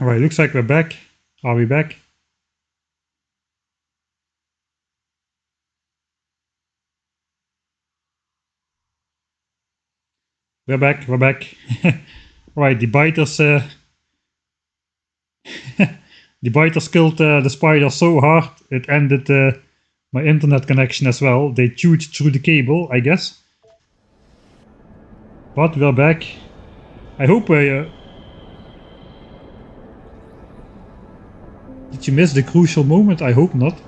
Alright, looks like we're back. Are we back? We're back, we're back. Right, the biters the biters killed the spider so hard it ended my internet connection as well. They chewed through the cable, I guess. But we're back. I hope did you miss the crucial moment? I hope not.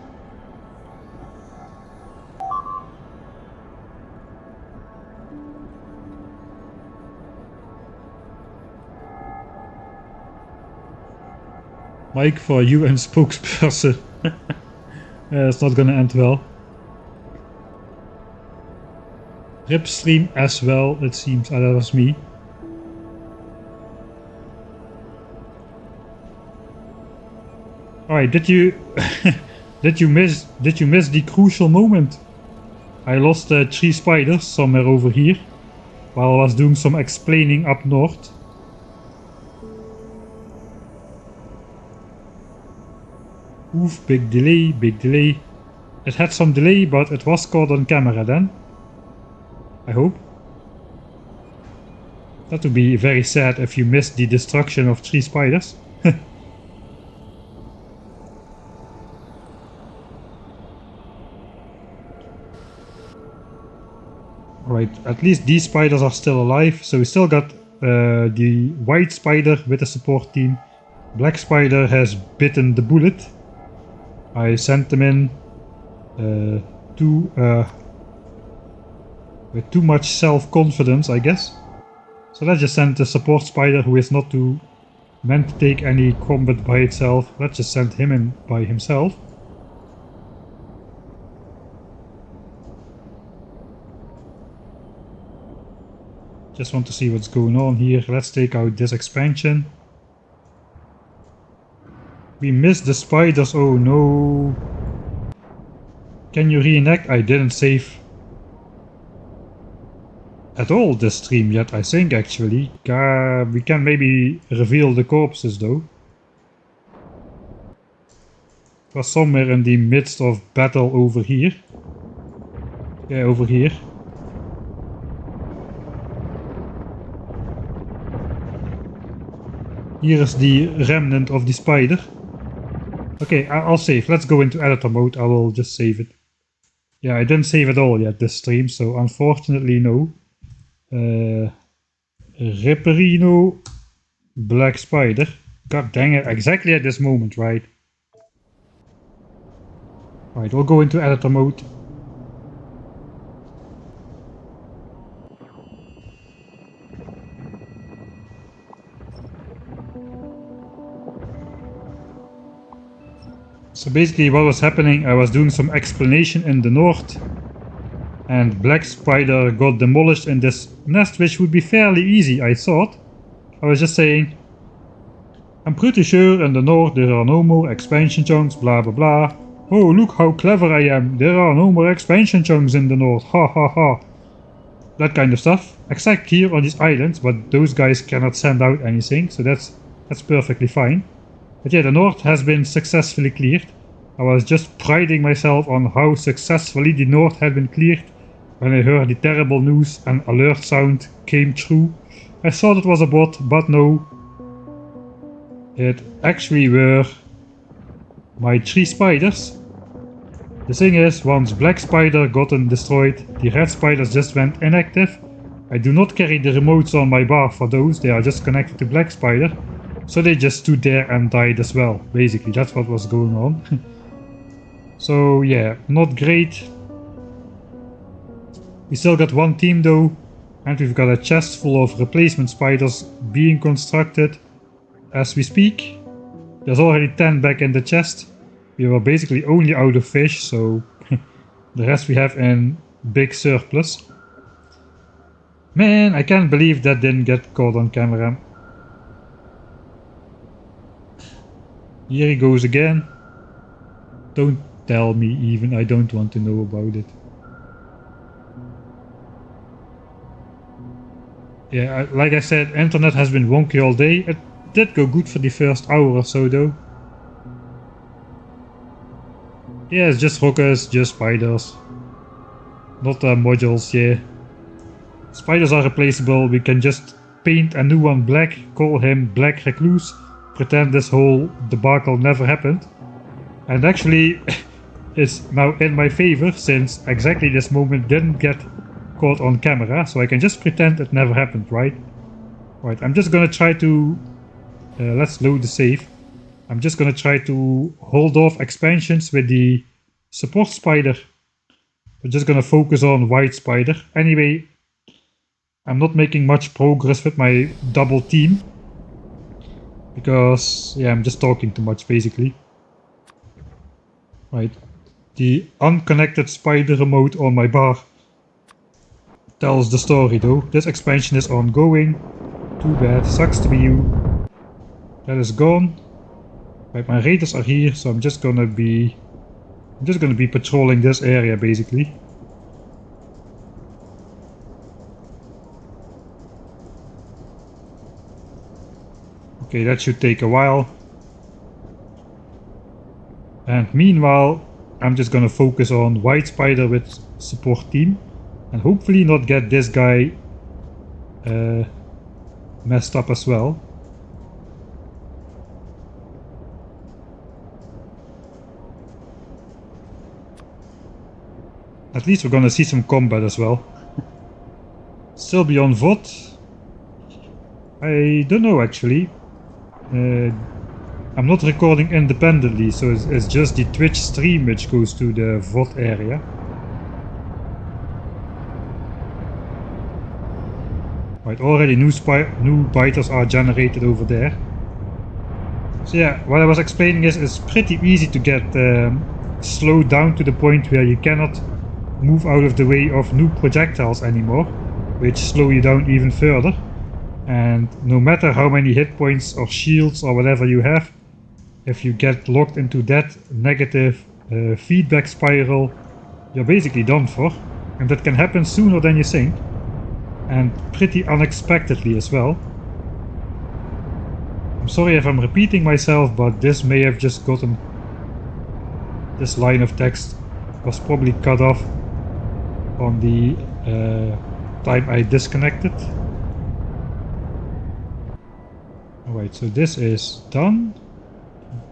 Mike for UN spokesperson. It's not gonna end well. Rip stream as well, it seems. That was me. Alright, did you did you miss the crucial moment? I lost 3 spiders somewhere over here while I was doing some explaining up north. Oof, big delay, big delay. It had some delay, but it was caught on camera then. I hope. That would be very sad if you missed the destruction of 3 spiders. Right, at least these spiders are still alive, so we still got the white spider with the support team. Black spider has bitten the bullet. I sent them in with too much self-confidence, I guess. So let's just send the support spider who is not too meant to take any combat by itself. Let's just send him in by himself. Just want to see what's going on here. Let's take out this expansion. We missed the spiders, oh no. Can you reenact? I didn't save at all this stream yet, I think actually. We can maybe reveal the corpses though. It was somewhere in the midst of battle over here. Yeah, over here. Here is the remnant of the spider. Okay, I'll save. Let's go into editor mode. I will just save it. Yeah, I didn't save it all yet this stream, so unfortunately no. Ripperino Black Spider. God dang it, exactly at this moment, right? Alright, we'll go into editor mode. So basically what was happening, I was doing some explanation in the north and Black Spider got demolished in this nest, which would be fairly easy, I thought. I was just saying, I'm pretty sure in the north there are no more expansion chunks, blah blah blah. Oh, look how clever I am, there are no more expansion chunks in the north, ha ha ha. That kind of stuff, except here on these islands, but those guys cannot send out anything, so that's perfectly fine. But yeah, the north has been successfully cleared. I was just priding myself on how successfully the north had been cleared when I heard the terrible news and alert sound came through. I thought it was a bot, but no. It actually were my 3 spiders. The thing is, once Black Spider gotten destroyed, the red spiders just went inactive. I do not carry the remotes on my bar for those, they are just connected to Black Spider. So they just stood there and died as well, basically, that's what was going on. So yeah, not great. We still got 1 team though, and we've got a chest full of replacement spiders being constructed as we speak. There's already 10 back in the chest. We were basically only out of fish, so the rest we have in big surplus. Man, I can't believe that didn't get caught on camera. Here he goes again. Don't tell me even, I don't want to know about it. Yeah, like I said, internet has been wonky all day. did go good for the first hour or so though. Yeah, it's just hookers, just spiders. Not modules, yeah. Spiders are replaceable, we can just paint a new one black, call him Black Recluse, pretend this whole debacle never happened. And actually, it's now in my favor since exactly this moment didn't get caught on camera, so I can just pretend it never happened, right? Right, I'm just gonna try to... let's load the save. I'm just gonna try to hold off expansions with the support spider. We're just gonna focus on white spider. Anyway, I'm not making much progress with my double team. Because, yeah, I'm just talking too much basically. Right, the unconnected spider remote on my bar tells the story though. This expansion is ongoing. Too bad, sucks to be you. That is gone. Right, my raiders are here, so I'm just gonna be patrolling this area basically. Okay, that should take a while. And meanwhile, I'm just gonna focus on white spider with support team. And hopefully not get this guy messed up as well. At least we're gonna see some combat as well. Still be on VOD? I don't know actually. I'm not recording independently, so it's just the Twitch stream which goes to the VOD area. Right, already new biters are generated over there. So yeah, what I was explaining is it's pretty easy to get slowed down to the point where you cannot move out of the way of new projectiles anymore, which slow you down even further. And no matter how many hit points or shields or whatever you have, if you get locked into that negative feedback spiral, you're basically done for. And that can happen sooner than you think. And pretty unexpectedly as well. I'm sorry if I'm repeating myself, but this may have just gotten... This line of text was probably cut off on the time I disconnected. Alright, so this is done.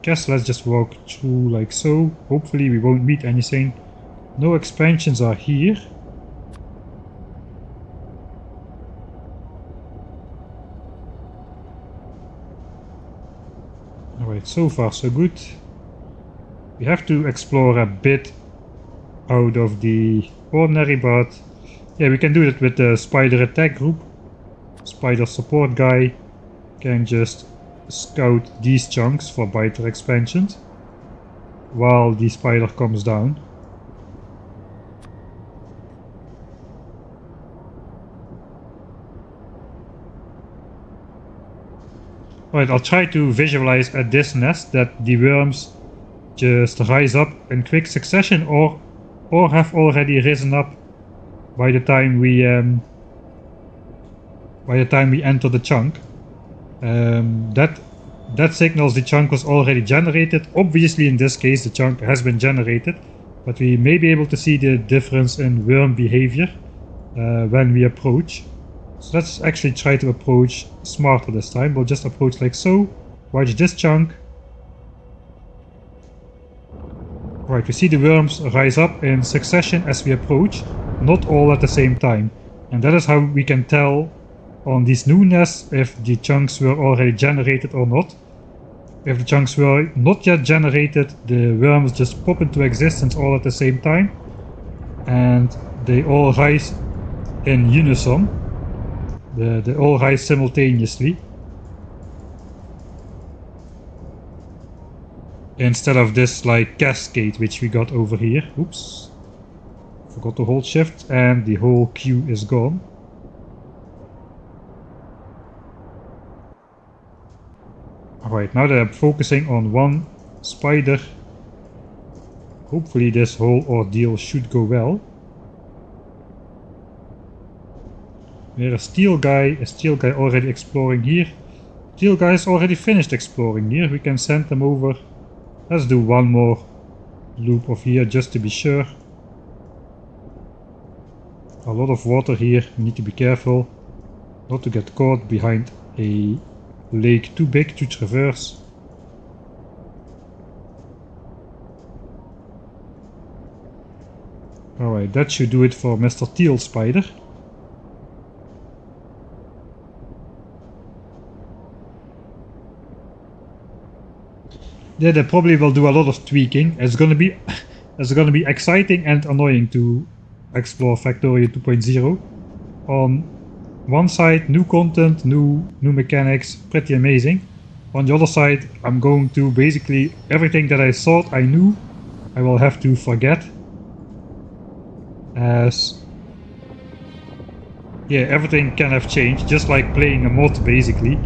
Guess let's just walk through like so. Hopefully we won't meet anything. No expansions are here. Alright, so far so good. We have to explore a bit out of the ordinary, but yeah, we can do it with the spider attack group. Spider support guy can just scout these chunks for biter expansions while the spider comes down. Alright, I'll try to visualize at this nest that the worms just rise up in quick succession or have already risen up by the time we enter the chunk. That signals the chunk was already generated. Obviously in this case the chunk has been generated, but we may be able to see the difference in worm behavior when we approach. So let's actually try to approach smarter this time. We'll just approach like so, watch this chunk. Right, we see the worms rise up in succession as we approach, not all at the same time. And that is how we can tell on these new nests if the chunks were already generated or not. If the chunks were not yet generated, the worms just pop into existence all at the same time. And they all rise in unison. They all rise simultaneously. Instead of this like cascade which we got over here. Oops. Forgot to hold shift and the whole queue is gone. Alright, now that I'm focusing on one spider, hopefully this whole ordeal should go well. There's a steel guy already exploring here. Teal guys already finished exploring here. We can send them over. Let's do one more loop of here just to be sure. A lot of water here. We need to be careful not to get caught behind a lake too big to traverse. Alright, that should do it for Mr. Teal Spider. Yeah, they probably will do a lot of tweaking. It's gonna be exciting and annoying to explore Factorio 2.0. On one side, new content, new mechanics, pretty amazing. On the other side, I'm going to basically everything that I thought I knew, I will have to forget. As yeah, everything can have changed, just like playing a mod basically.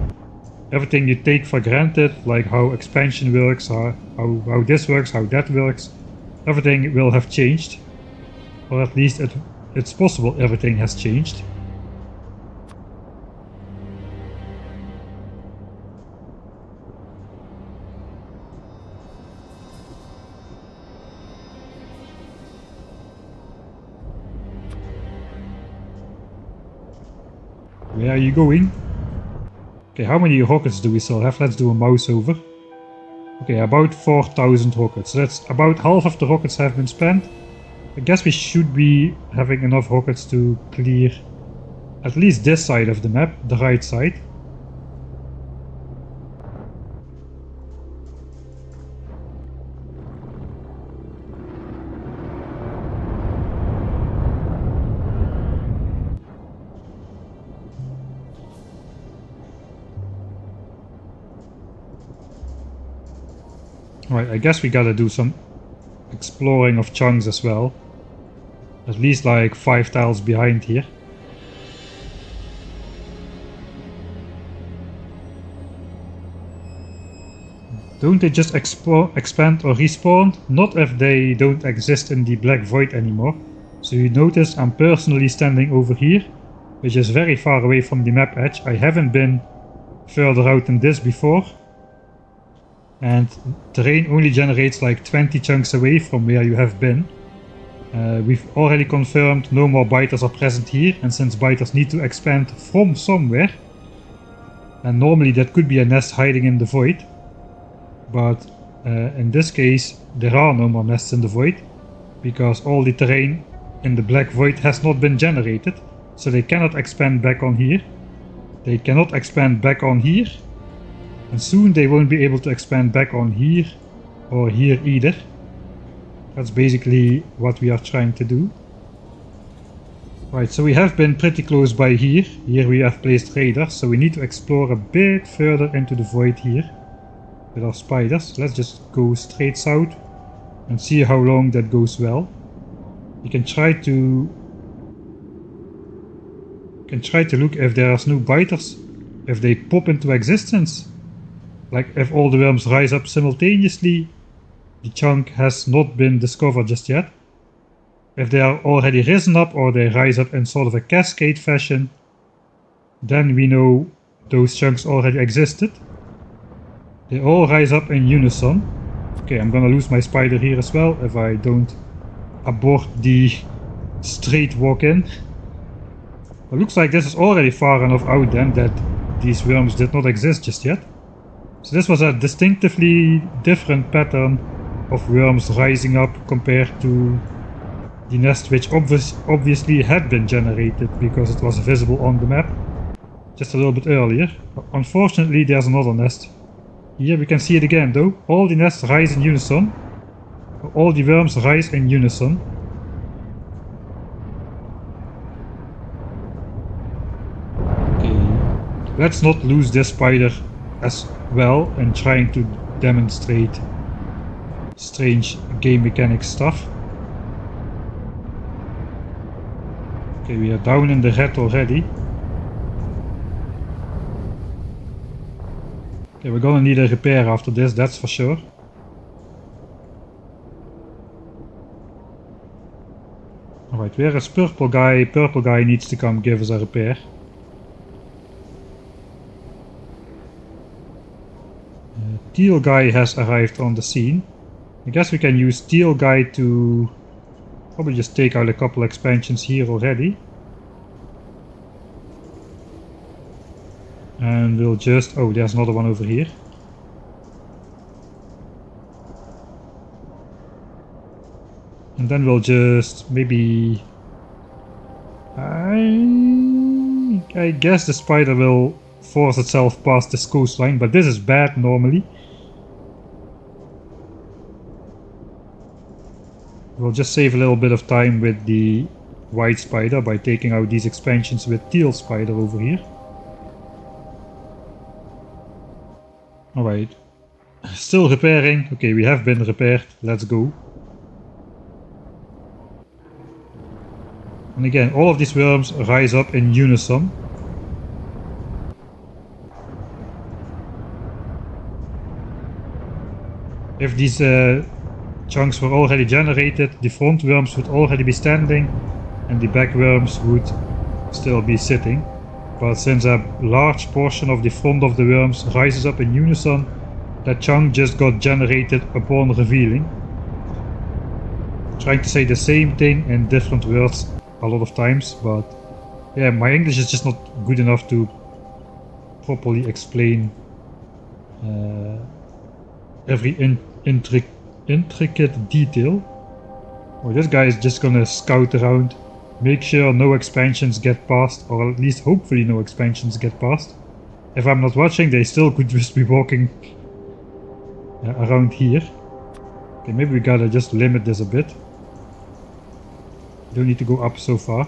Everything you take for granted, like how expansion works, how this works, how that works, everything will have changed. Or at least it's possible everything has changed. Where are you going? Okay, how many rockets do we still have? Let's do a mouse over. Okay, about 4,000 rockets. So that's about half of the rockets have been spent. I guess we should be having enough rockets to clear at least this side of the map, the right side. Right, I guess we gotta do some exploring of chunks as well. At least like 5 tiles behind here. Don't they just expand or respawn? Not if they don't exist in the black void anymore. So you notice I'm personally standing over here, which is very far away from the map edge. I haven't been further out than this before. And terrain only generates like 20 chunks away from where you have been. We've already confirmed no more biters are present here, and since biters need to expand from somewhere, and normally that could be a nest hiding in the void, but in this case there are no more nests in the void, because all the terrain in the black void has not been generated, so they cannot expand back on here. They cannot expand back on here. And soon they won't be able to expand back on here or here either. That's basically what we are trying to do. Right, so we have been pretty close by here. Here we have placed radars, so we need to explore a bit further into the void here with our spiders. Let's just go straight south and see how long that goes well. You can try to look if there are no biters, if they pop into existence. Like if all the worms rise up simultaneously, the chunk has not been discovered just yet. If they are already risen up or they rise up in sort of a cascade fashion, then we know those chunks already existed. They all rise up in unison. Okay, I'm gonna lose my spider here as well if I don't abort the straight walk-in. It looks like this is already far enough out then that these worms did not exist just yet. So this was a distinctively different pattern of worms rising up compared to the nest which obviously had been generated because it was visible on the map just a little bit earlier. Unfortunately there's another nest. Here we can see it again though. All the nests rise in unison. All the worms rise in unison. Okay, let's not lose this spider as well and trying to demonstrate strange game mechanic stuff. Okay, we are down in the red already. Okay, we're gonna need a repair after this, that's for sure. Alright, where is purple guy? Purple guy needs to come give us a repair. Teal guy has arrived on the scene. I guess we can use Teal guy to probably just take out a couple expansions here already. And we'll just... oh, there's another one over here. And then we'll just maybe... I guess the spider will force itself past this coastline, but this is bad normally. We'll just save a little bit of time with the white spider by taking out these expansions with teal spider over here. Alright. Still repairing. Okay, we have been repaired. Let's go. And again, all of these worms rise up in unison. If these chunks were already generated, the front worms would already be standing and the back worms would still be sitting. But since a large portion of the front of the worms rises up in unison, that chunk just got generated upon revealing. Trying to say the same thing in different words a lot of times, but yeah, my English is just not good enough to properly explain every intricate detail. Oh, this guy is just gonna scout around, make sure no expansions get past, or at least hopefully no expansions get past. If I'm not watching, they still could just be walking around here. Okay, maybe we gotta just limit this a bit. Don't need to go up so far.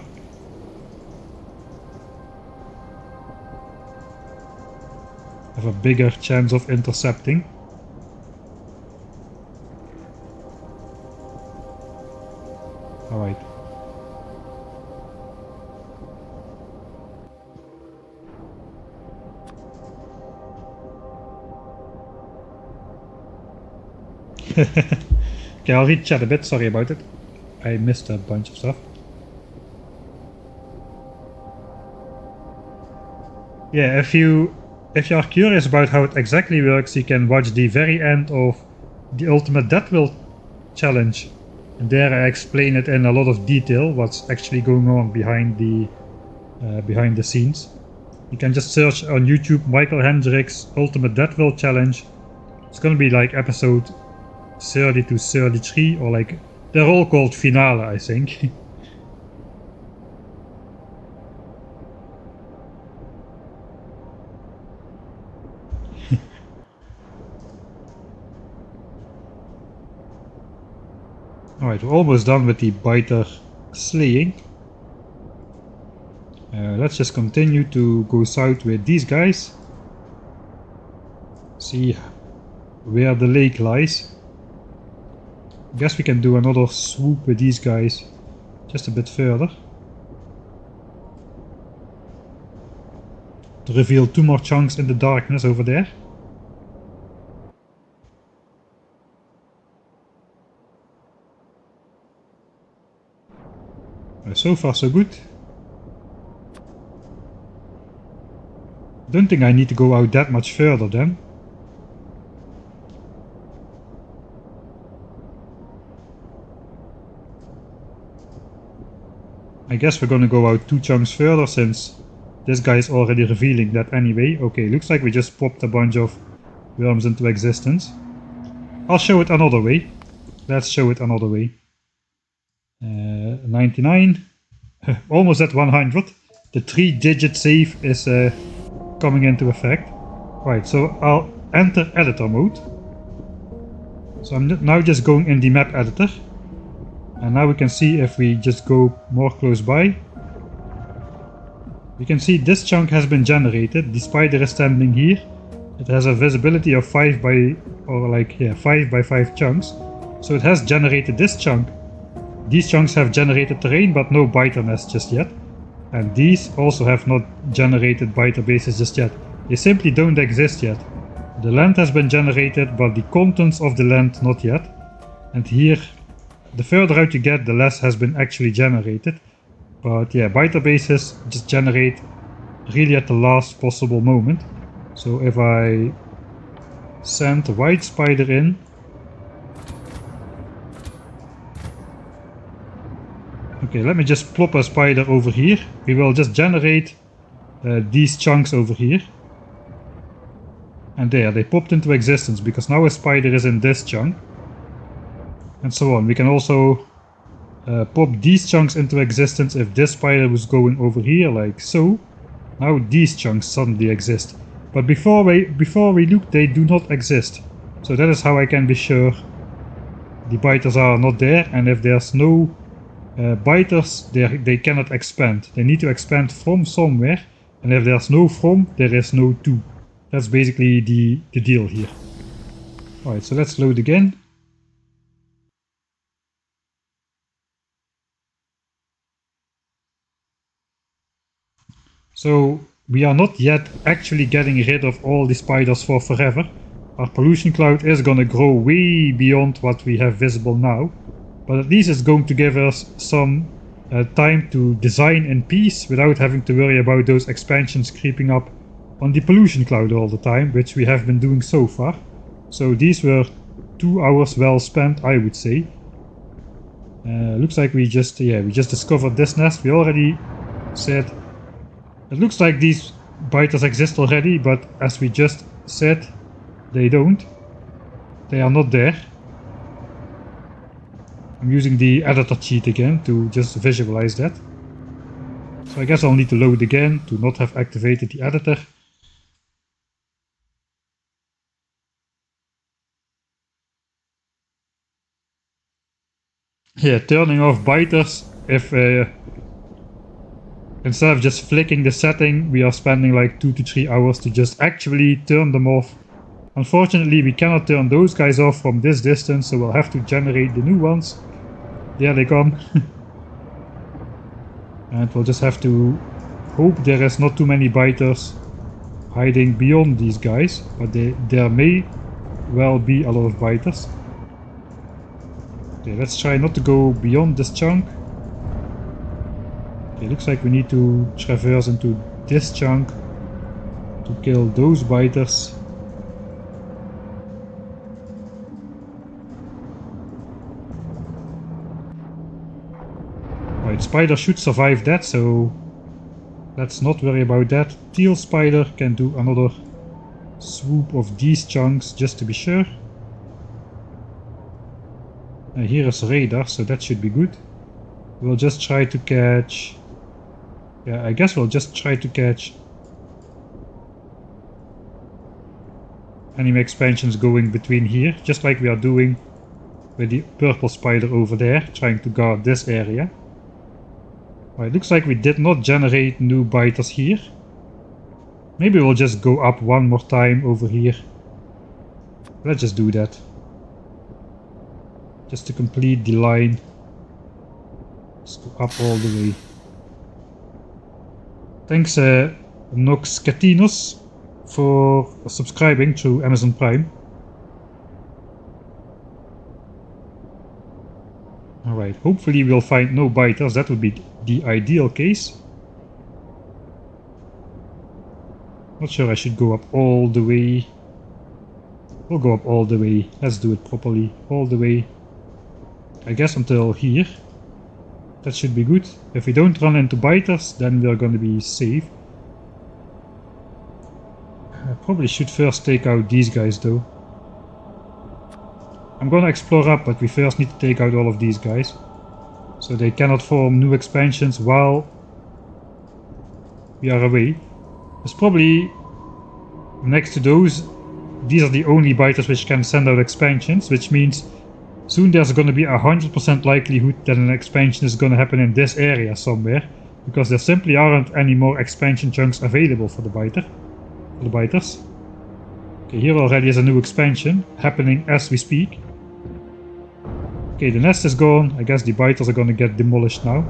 Have a bigger chance of intercepting. Alright. Okay, I'll read chat a bit, sorry about it. I missed a bunch of stuff. Yeah, if you are curious about how it exactly works, you can watch the very end of the Ultimate Death Will challenge. And there I explain it in a lot of detail, what's actually going on behind the scenes. You can just search on YouTube Michael Hendricks Ultimate Death Will challenge. It's gonna be like episode 30 to 33, or like, they're all called Finale, I think. Alright, we're almost done with the biter slaying. Let's just continue to go south with these guys. See where the lake lies. I guess we can do another swoop with these guys just a bit further. To reveal 2 more chunks in the darkness over there. So far so good. Don't think I need to go out that much further then. I guess we're gonna go out 2 chunks further since this guy is already revealing that anyway. Okay, looks like we just popped a bunch of worms into existence. I'll show it another way. Let's show it another way. 99. Almost at 100. The 3-digit save is coming into effect. Right, so I'll enter editor mode. So I'm now just going in the map editor. And now we can see if we just go more close by. You can see this chunk has been generated. The spider is standing here. It has a visibility of 5 by 5 chunks. So it has generated this chunk. These chunks have generated terrain but no biter nest just yet. And these also have not generated biter bases just yet. They simply don't exist yet. The land has been generated but the contents of the land not yet. And here, the further out you get, the less has been actually generated. But yeah, biter bases just generate really at the last possible moment. So if I send a white spider in. Okay, let me just plop a spider over here. We will just generate these chunks over here. And there, they popped into existence because now a spider is in this chunk. And so on. We can also pop these chunks into existence if this spider was going over here, like so. Now these chunks suddenly exist. But before we look, they do not exist. So that is how I can be sure the biters are not there. And if there's no biters, they cannot expand. They need to expand from somewhere. And if there's no from, there is no to. That's basically the deal here. Alright, so let's load again. So we are not yet actually getting rid of all the spiders for forever. Our pollution cloud is gonna grow way beyond what we have visible now. But at least it's going to give us some time to design in peace without having to worry about those expansions creeping up on the pollution cloud all the time, which we have been doing so far. So these were 2 hours well spent, I would say. Looks like we just discovered this nest. We already said it looks like these biters exist already, but as we just said, they don't. They are not there. I'm using the editor cheat again to just visualize that. So I guess I'll need to load again to not have activated the editor. Yeah, turning off biters. If instead of just flicking the setting, we are spending like 2 to 3 hours to just actually turn them off. Unfortunately, we cannot turn those guys off from this distance, so we'll have to generate the new ones. There they come. And we'll just have to hope there is not too many biters hiding beyond these guys, but there may well be a lot of biters. Okay, let's try not to go beyond this chunk. Okay, looks like we need to traverse into this chunk to kill those biters. Right, spider should survive that, so let's not worry about that. Teal spider can do another swoop of these chunks just to be sure. Here is radar, so that should be good. We'll just try to catch... Yeah, I guess we'll just try to catch enemy expansions going between here, just like we are doing with the purple spider over there, trying to guard this area. Right, looks like we did not generate new biters here. Maybe we'll just go up one more time over here. Let's just do that. Just to complete the line. Let's go up all the way. Thanks Nox Catinos for subscribing through Amazon Prime. Alright, hopefully we'll find no biters. That would be the ideal case. Not sure I should go up all the way. We'll go up all the way. Let's do it properly. All the way. I guess until here. That should be good. If we don't run into biters, then we're gonna be safe. I probably should first take out these guys though. I'm gonna explore up, but we first need to take out all of these guys. So they cannot form new expansions while we are away. There's probably, next to those, these are the only biters which can send out expansions, which means soon there's gonna be 100% likelihood that an expansion is gonna happen in this area somewhere, because there simply aren't any more expansion chunks available for the biters. Okay, here already is a new expansion happening as we speak. Okay, the nest is gone. I guess the biters are gonna get demolished now.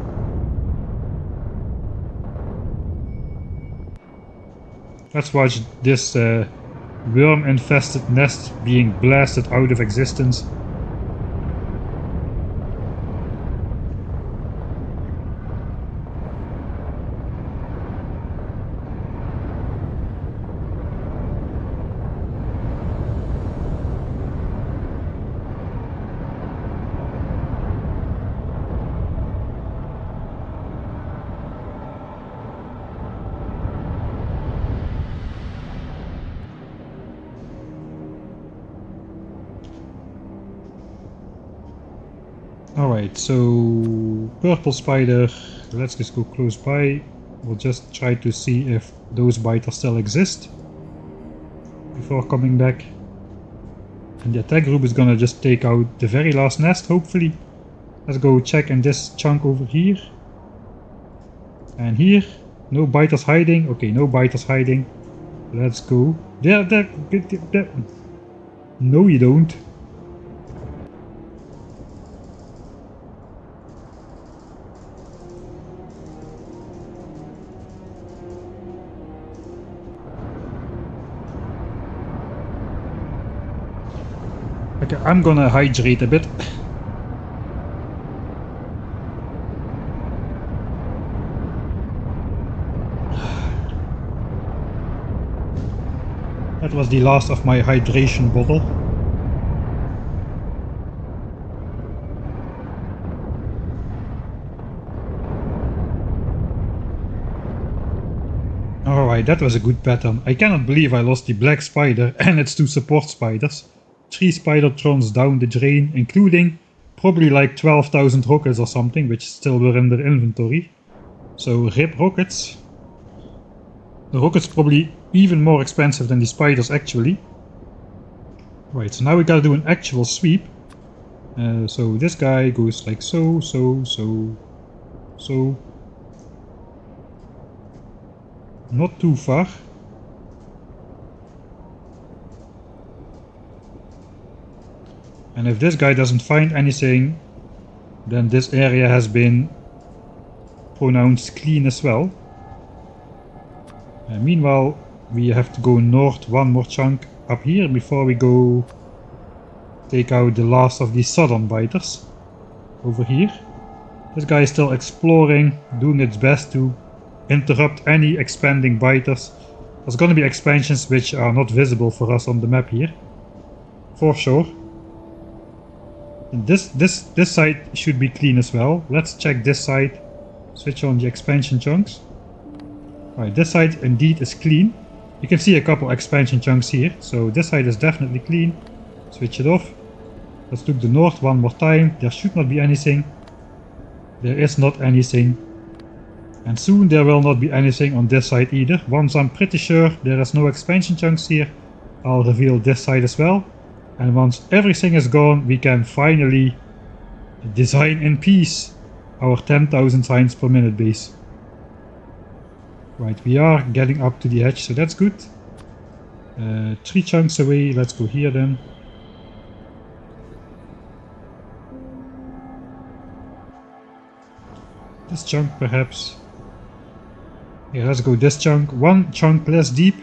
Let's watch this worm-infested nest being blasted out of existence. Alright, so purple spider, let's just go close by. We'll just try to see if those biters still exist before coming back. And the attack group is gonna just take out the very last nest, hopefully. Let's go check in this chunk over here. And here, no biters hiding. Okay, no biters hiding. Let's go. There. No, you don't. Okay, I'm gonna hydrate a bit. That was the last of my hydration bottle. Alright, that was a good pattern. I cannot believe I lost the black spider and its 2 support spiders. 3 spidertrons down the drain, including probably like 12,000 rockets or something, which still were in their inventory. So rip rockets. The rockets probably even more expensive than the spiders actually. Right, so now we gotta do an actual sweep. So this guy goes like so. Not too far. And if this guy doesn't find anything, then this area has been pronounced clean as well. Meanwhile, we have to go north one more chunk up here before we go take out the last of these southern biters. Over here. This guy is still exploring, doing its best to interrupt any expanding biters. There's gonna be expansions which are not visible for us on the map here. For sure. And this side should be clean as well. Let's check this side. Switch on the expansion chunks. Alright, this side indeed is clean. You can see a couple expansion chunks here, so this side is definitely clean. Switch it off. Let's look the north one more time. There should not be anything. There is not anything. And soon there will not be anything on this side either. Once I'm pretty sure there is no expansion chunks here, I'll reveal this side as well. And once everything is gone, we can finally design in peace our 10,000 signs per minute base. Right, we are getting up to the edge, so that's good. 3 chunks away, let's go here then. This chunk perhaps. Yeah, let's go this chunk. 1 chunk less deep,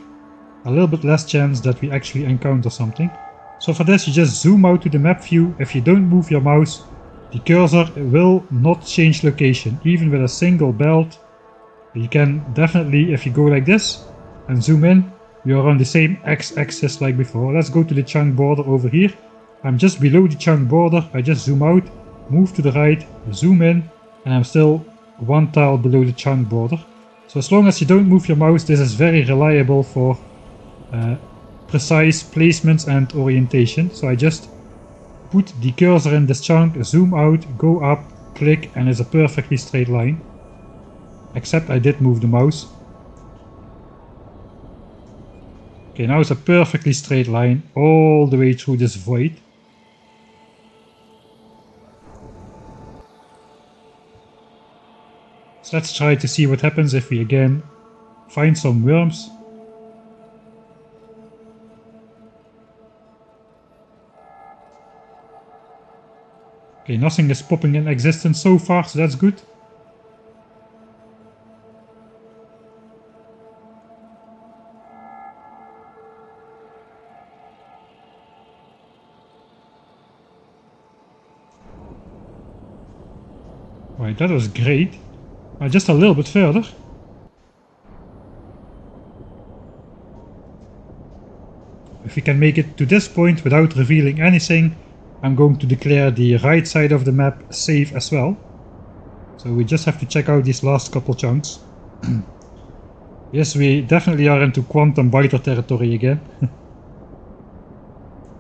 a little bit less chance that we actually encounter something. So for this you just zoom out to the map view. If you don't move your mouse, the cursor will not change location, even with a single belt. You can definitely, if you go like this and zoom in, you're on the same x-axis like before. Let's go to the chunk border over here. I'm just below the chunk border. I just zoom out, move to the right, zoom in, and I'm still 1 tile below the chunk border. So as long as you don't move your mouse, this is very reliable for precise placements and orientation. So I just put the cursor in this chunk, zoom out, go up, click, and it's a perfectly straight line. Except I did move the mouse. Okay, now it's a perfectly straight line all the way through this void. So let's try to see what happens if we again find some worms. Okay, nothing is popping in existence so far, so that's good. Right, that was great. Just a little bit further. If we can make it to this point without revealing anything, I'm going to declare the right side of the map safe as well. So we just have to check out these last couple chunks. Yes, we definitely are into quantum biter territory again.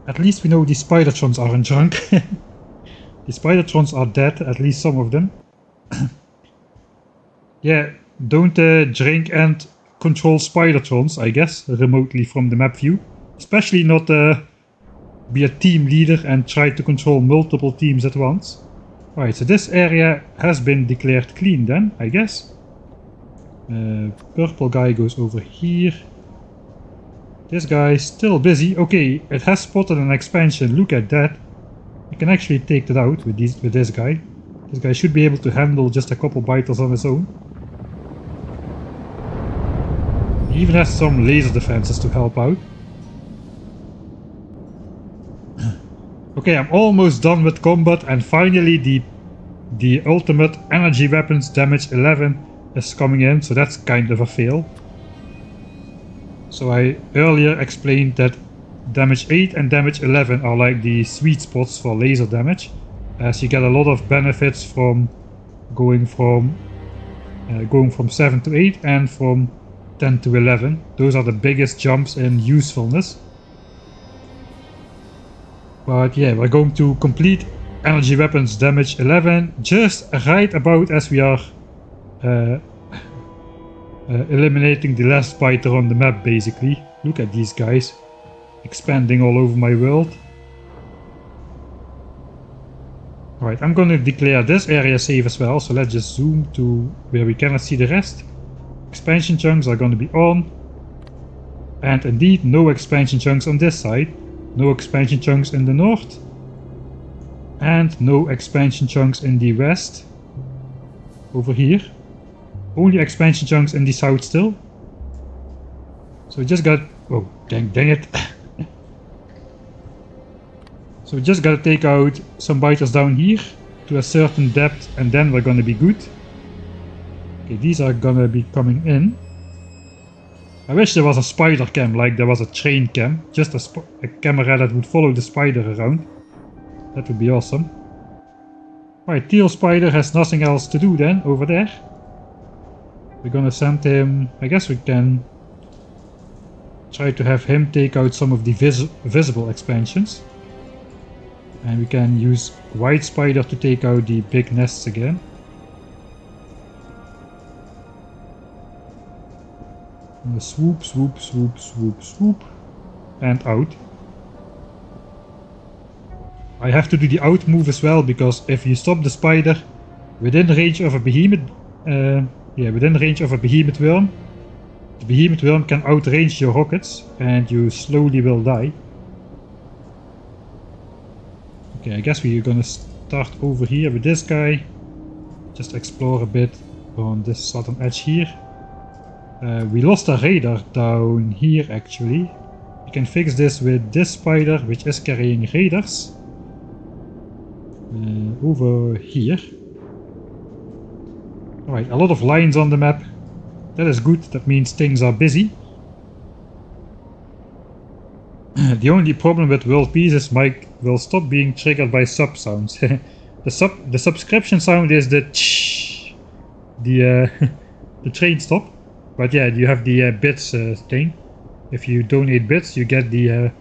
At least we know these spidertrons aren't drunk. The Spidertrons are dead, at least some of them. Yeah, don't drink and control Spidertrons, I guess, remotely from the map view. Especially not be a team leader and try to control multiple teams at once. Alright, so this area has been declared clean then, I guess. Purple guy goes over here. This guy's still busy. Okay, it has spotted an expansion, look at that. You can actually take that out with this guy. This guy should be able to handle just a couple biters on his own. He even has some laser defenses to help out. Okay, I'm almost done with combat, and finally the ultimate energy weapons damage 11 is coming in, so that's kind of a fail. So I earlier explained that damage 8 and damage 11 are like the sweet spots for laser damage, as you get a lot of benefits from going from 7 to 8 and from 10 to 11. Those are the biggest jumps in usefulness. But yeah, we're going to complete energy weapons damage 11 just right about as we are eliminating the last biter on the map, basically. Look at these guys expanding all over my world. Alright, I'm going to declare this area safe as well, so let's just zoom to where we cannot see the rest. Expansion chunks are going to be on, and indeed no expansion chunks on this side, no expansion chunks in the north, and no expansion chunks in the west over here. Only expansion chunks in the south still. So we just got, oh dang it. So we just gotta take out some biters down here to a certain depth, and then we're gonna be good. Okay, these are gonna be coming in. I wish there was a spider cam, like there was a train cam. Just a camera that would follow the spider around. That would be awesome. Right, Teal Spider has nothing else to do then, over there. We're gonna send him... I guess we can try to have him take out some of the visible expansions. And we can use White Spider to take out the big nests again. Swoop, swoop, swoop, swoop, swoop, and out. I have to do the out move as well, because if you stop the spider within range of a behemoth, within range of a behemoth worm, the behemoth worm can outrange your rockets, and you slowly will die. Okay, I guess we're gonna start over here with this guy. Just explore a bit on this southern edge here. We lost a radar down here actually. We can fix this with this spider, which is carrying radars. Over here. Alright, a lot of lines on the map. That is good, that means things are busy. The only problem with world peace is Mike will stop being triggered by sub sounds. The subscription sound is the tsh, the train stop. But yeah, you have the bits thing. If you donate bits, you get the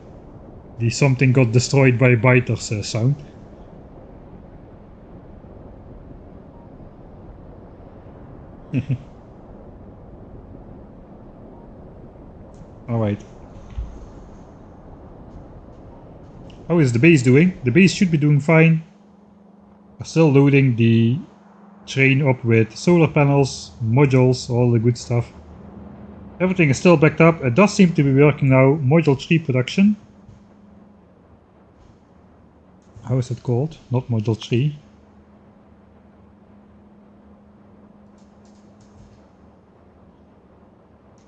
something got destroyed by biters sound. Alright. How is the base doing? The base should be doing fine. We're still loading the train up with solar panels, modules, all the good stuff. Everything is still backed up. It does seem to be working now. Module 3 production. How is it called? Not module 3.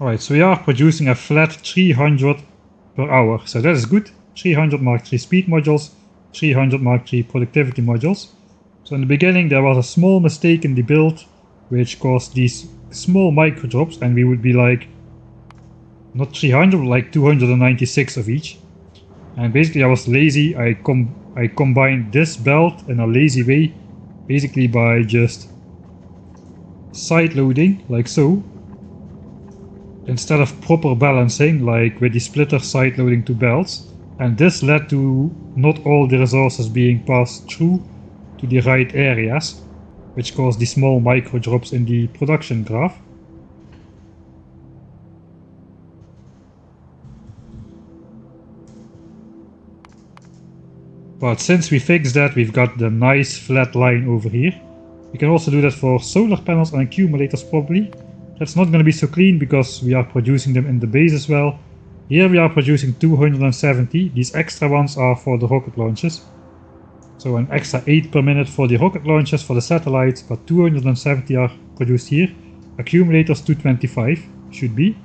Alright, so we are producing a flat 300 per hour. So that is good. 300 Mark III speed modules, 300 Mark III productivity modules. So in the beginning there was a small mistake in the build which caused these small micro drops, and we would be like not 300 but like 296 of each. And basically I was lazy. I combined this belt in a lazy way, basically by just side loading like so, instead of proper balancing like with the splitter side loading to belts. And this led to not all the resources being passed through to the right areas, which cause the small micro drops in the production graph. But since we fixed that, we've got the nice flat line over here. We can also do that for solar panels and accumulators probably. That's not going to be so clean because we are producing them in the base as well. Here we are producing 270. These extra ones are for the rocket launches. So an extra 8 per minute for the rocket launches for the satellites, but 270 are produced here. Accumulators 225 should be.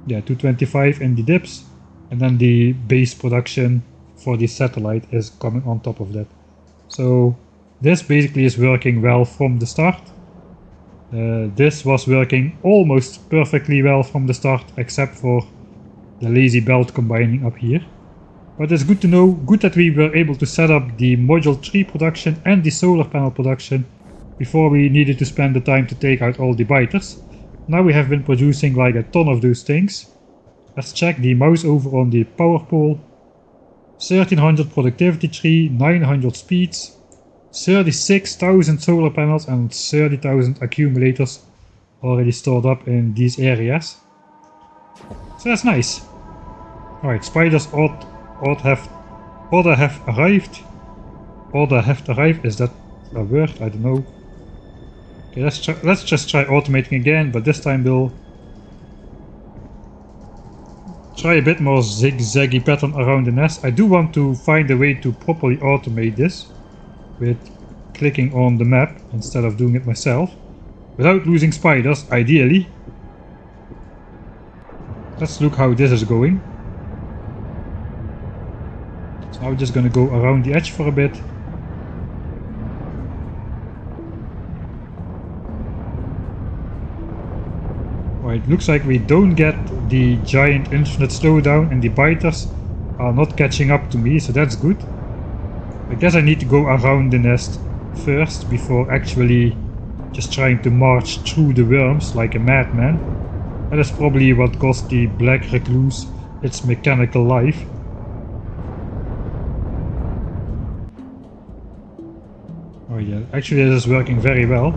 Yeah, 225 in the dips. And then the base production for the satellite is coming on top of that. So this basically is working well from the start. This was working almost perfectly well from the start, except for the lazy belt combining up here. But it's good to know, good that we were able to set up the module 3 production and the solar panel production before we needed to spend the time to take out all the biters. Now we have been producing like a ton of those things. Let's check the mouse over on the power pole. 1300 productivity tree, 900 speeds, 36,000 solar panels and 30,000 accumulators already stored up in these areas. So that's nice. Alright, spiders ought have arrived. Order have arrived, is that a word? I don't know. Okay, let's just try automating again, but this time we'll try a bit more zigzaggy pattern around the nest. I do want to find a way to properly automate this with clicking on the map instead of doing it myself without losing spiders, ideally. Let's look how this is going. So now we're just gonna go around the edge for a bit. Right, looks like we don't get the giant infinite slowdown and the biters are not catching up to me, so that's good. I guess I need to go around the nest first before actually just trying to march through the worms like a madman. That is probably what cost the black recluse its mechanical life. Oh yeah, actually this is working very well.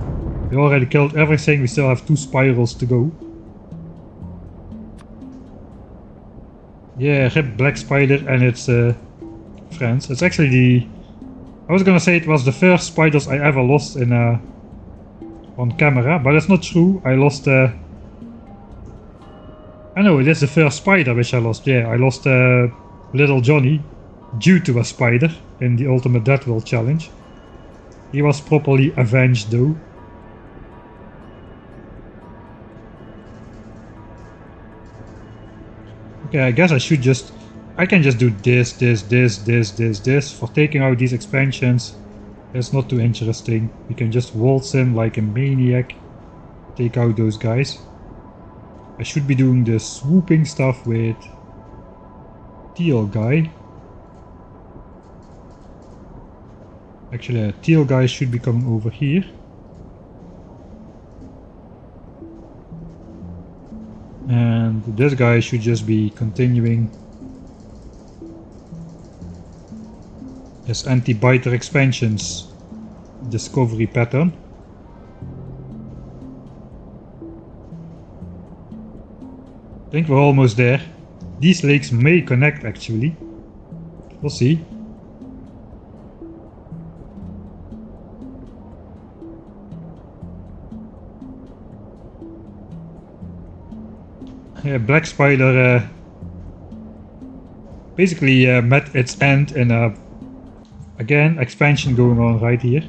We already killed everything, we still have 2 spirals to go. Yeah, rip Black Spider and its friends. It's actually the... I was gonna say it was the first spiders I ever lost in on camera, but it's not true. I lost... I know, it is the first spider which I lost. Yeah, I lost Little Johnny due to a spider in the Ultimate Death World Challenge. He was properly avenged though. Okay, I guess I should just... I can just do this for taking out these expansions. It's not too interesting. We can just waltz in like a maniac. Take out those guys. I should be doing the swooping stuff with Teal Guy. Actually, a Teal Guy should be coming over here. And this guy should just be continuing his anti-biter expansions discovery pattern. I think we're almost there. These lakes may connect actually. We'll see. Yeah, Black Spider basically met its end in a, again, expansion going on right here.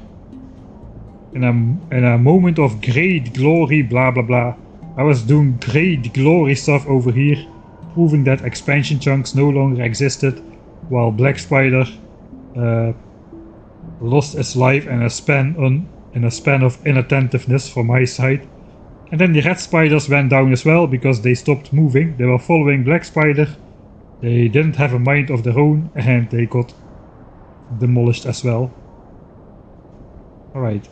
In a moment of great glory, blah blah blah. I was doing great glory stuff over here, proving that expansion chunks no longer existed, while Black Spider lost its life in a span of inattentiveness from my side. And then the red spiders went down as well because they stopped moving. They were following Black Spider. They didn't have a mind of their own and they got demolished as well. Alright.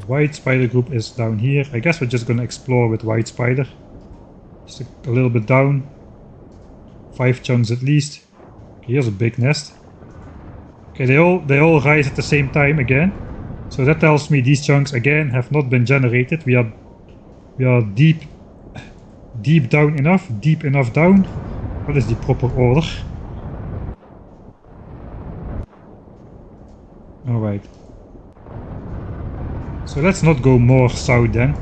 White Spider group is down here. I guess we're just gonna explore with White Spider. Just a little bit down. 5 chunks at least. Okay, here's a big nest. Okay, they all rise at the same time again. So that tells me these chunks again have not been generated. We are deep down enough, deep enough down. What is the proper order? Alright. So let's not go more south then.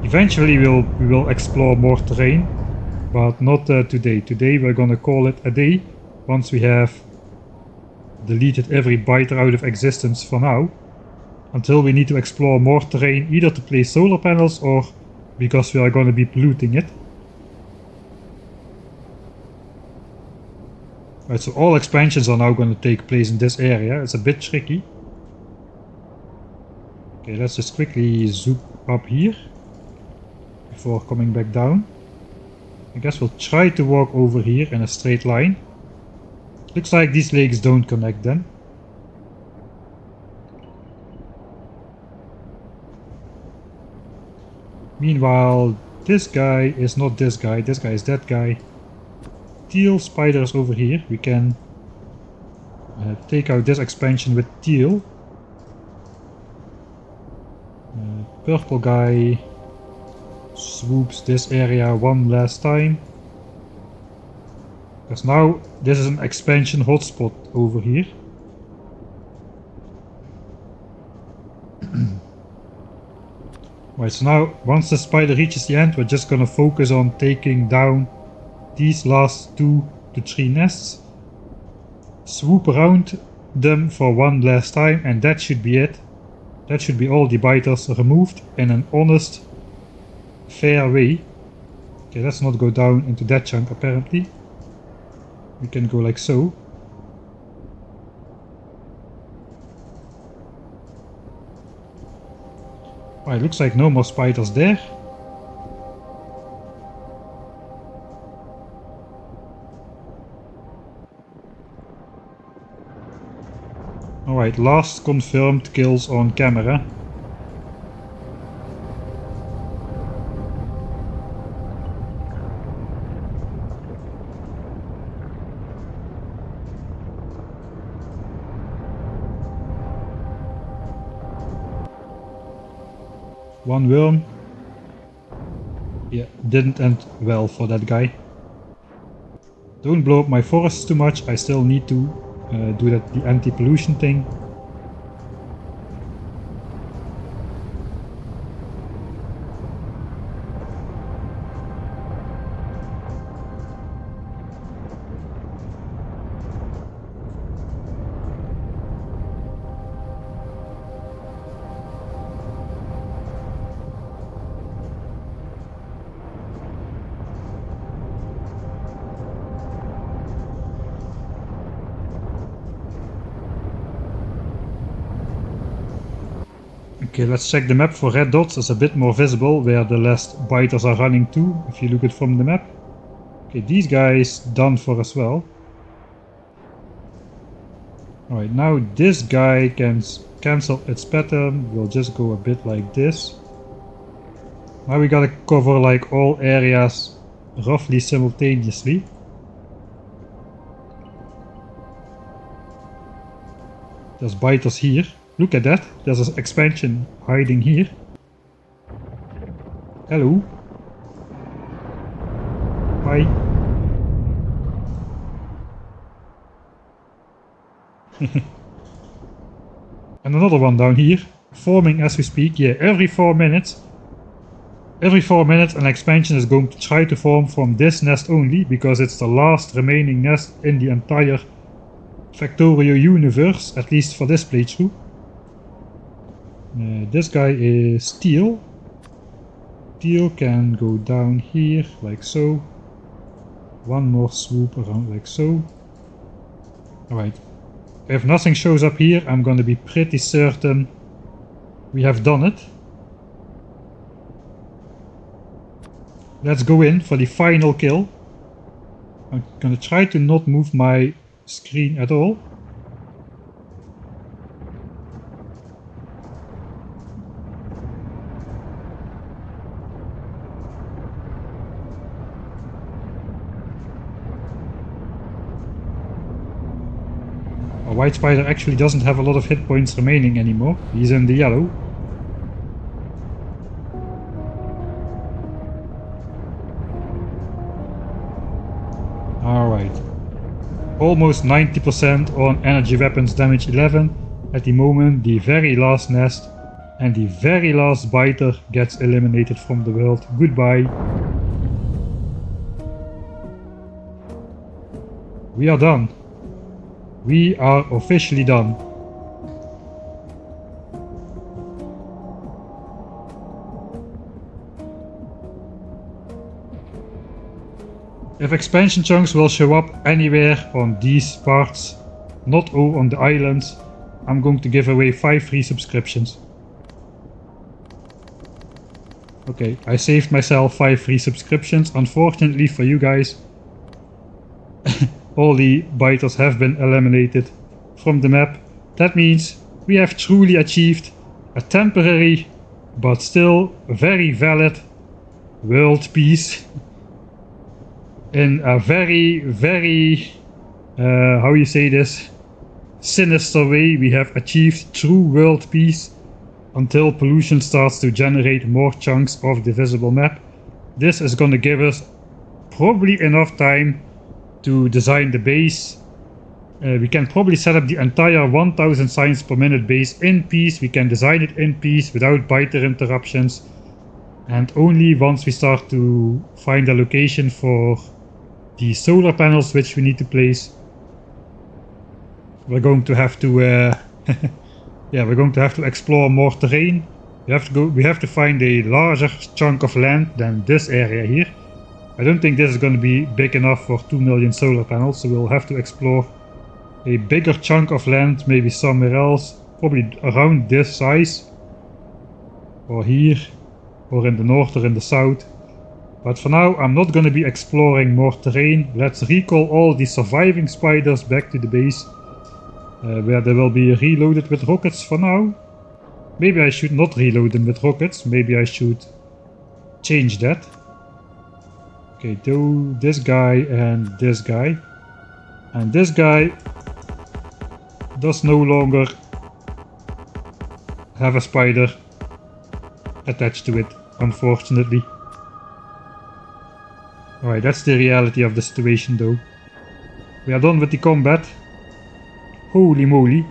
Eventually we will explore more terrain, but not today. Today we're gonna call it a day, once we have deleted every biter out of existence for now. Until we need to explore more terrain, either to place solar panels or because we are gonna be polluting it. Right, so all expansions are now gonna take place in this area. It's a bit tricky. Okay, let's just quickly zoom up here before coming back down. I guess we'll try to walk over here in a straight line. Looks like these lakes don't connect then. Meanwhile, this guy is not this guy is that guy. Teal spiders over here. We can take out this expansion with teal. Purple guy swoops this area one last time. Because now this is an expansion hotspot over here. Right, so now once the spider reaches the end, we're just gonna focus on taking down these last 2 to 3 nests. Swoop around them for one last time, and that should be it. That should be all the biters removed in an honest, fair way. Okay, let's not go down into that chunk apparently. We can go like so. Right, looks like no more spiders there. Alright, last confirmed kills on camera. One worm. Yeah, didn't end well for that guy. Don't blow up my forests too much, I still need to do the anti-pollution thing. Okay, let's check the map for red dots. It's a bit more visible where the last biters are running to, if you look at it from the map. Okay, these guys done for as well. Alright, now this guy can cancel its pattern. We'll just go a bit like this. Now we gotta cover like all areas roughly simultaneously. There's biters here. Look at that, there's an expansion hiding here. Hello. Hi. And another one down here, forming as we speak. Yeah, every 4 minutes an expansion is going to try to form from this nest only, because it's the last remaining nest in the entire Factorio universe, at least for this playthrough. This guy is Teal. Teal can go down here, like so. One more swoop around, like so. Alright. If nothing shows up here, I'm gonna be pretty certain we have done it. Let's go in for the final kill. I'm gonna try to not move my screen at all. A white spider actually doesn't have a lot of hit points remaining anymore. He's in the yellow. Alright. Almost 90% on energy weapons damage 11. At the moment, the very last nest and the very last biter gets eliminated from the world. Goodbye. We are done. We are officially done. If expansion chunks will show up anywhere on these parts, not on the islands, I'm going to give away 5 free subscriptions. Okay, I saved myself 5 free subscriptions. Unfortunately for you guys, all the biters have been eliminated from the map. That means we have truly achieved a temporary but still very valid world peace in a very how you say this, sinister way. We have achieved true world peace until pollution starts to generate more chunks of the visible map. This is gonna give us probably enough time to design the base. We can probably set up the entire 1000 signs per minute base in peace. We can design it in peace without biter interruptions. And only once we start to find a location for the solar panels which we need to place, we're going to have to yeah, we're going to have to explore more terrain. We have to find a larger chunk of land than this area here. I don't think this is going to be big enough for 2 million solar panels, so we'll have to explore a bigger chunk of land, maybe somewhere else, probably around this size, or here, or in the north or in the south. But for now, I'm not going to be exploring more terrain. Let's recall all the surviving spiders back to the base, where they will be reloaded with rockets for now. Maybe I should not reload them with rockets, maybe I should change that. Okay, do this guy and this guy. And this guy does no longer have a spider attached to it, unfortunately. Alright, that's the reality of the situation though. We are done with the combat. Holy moly,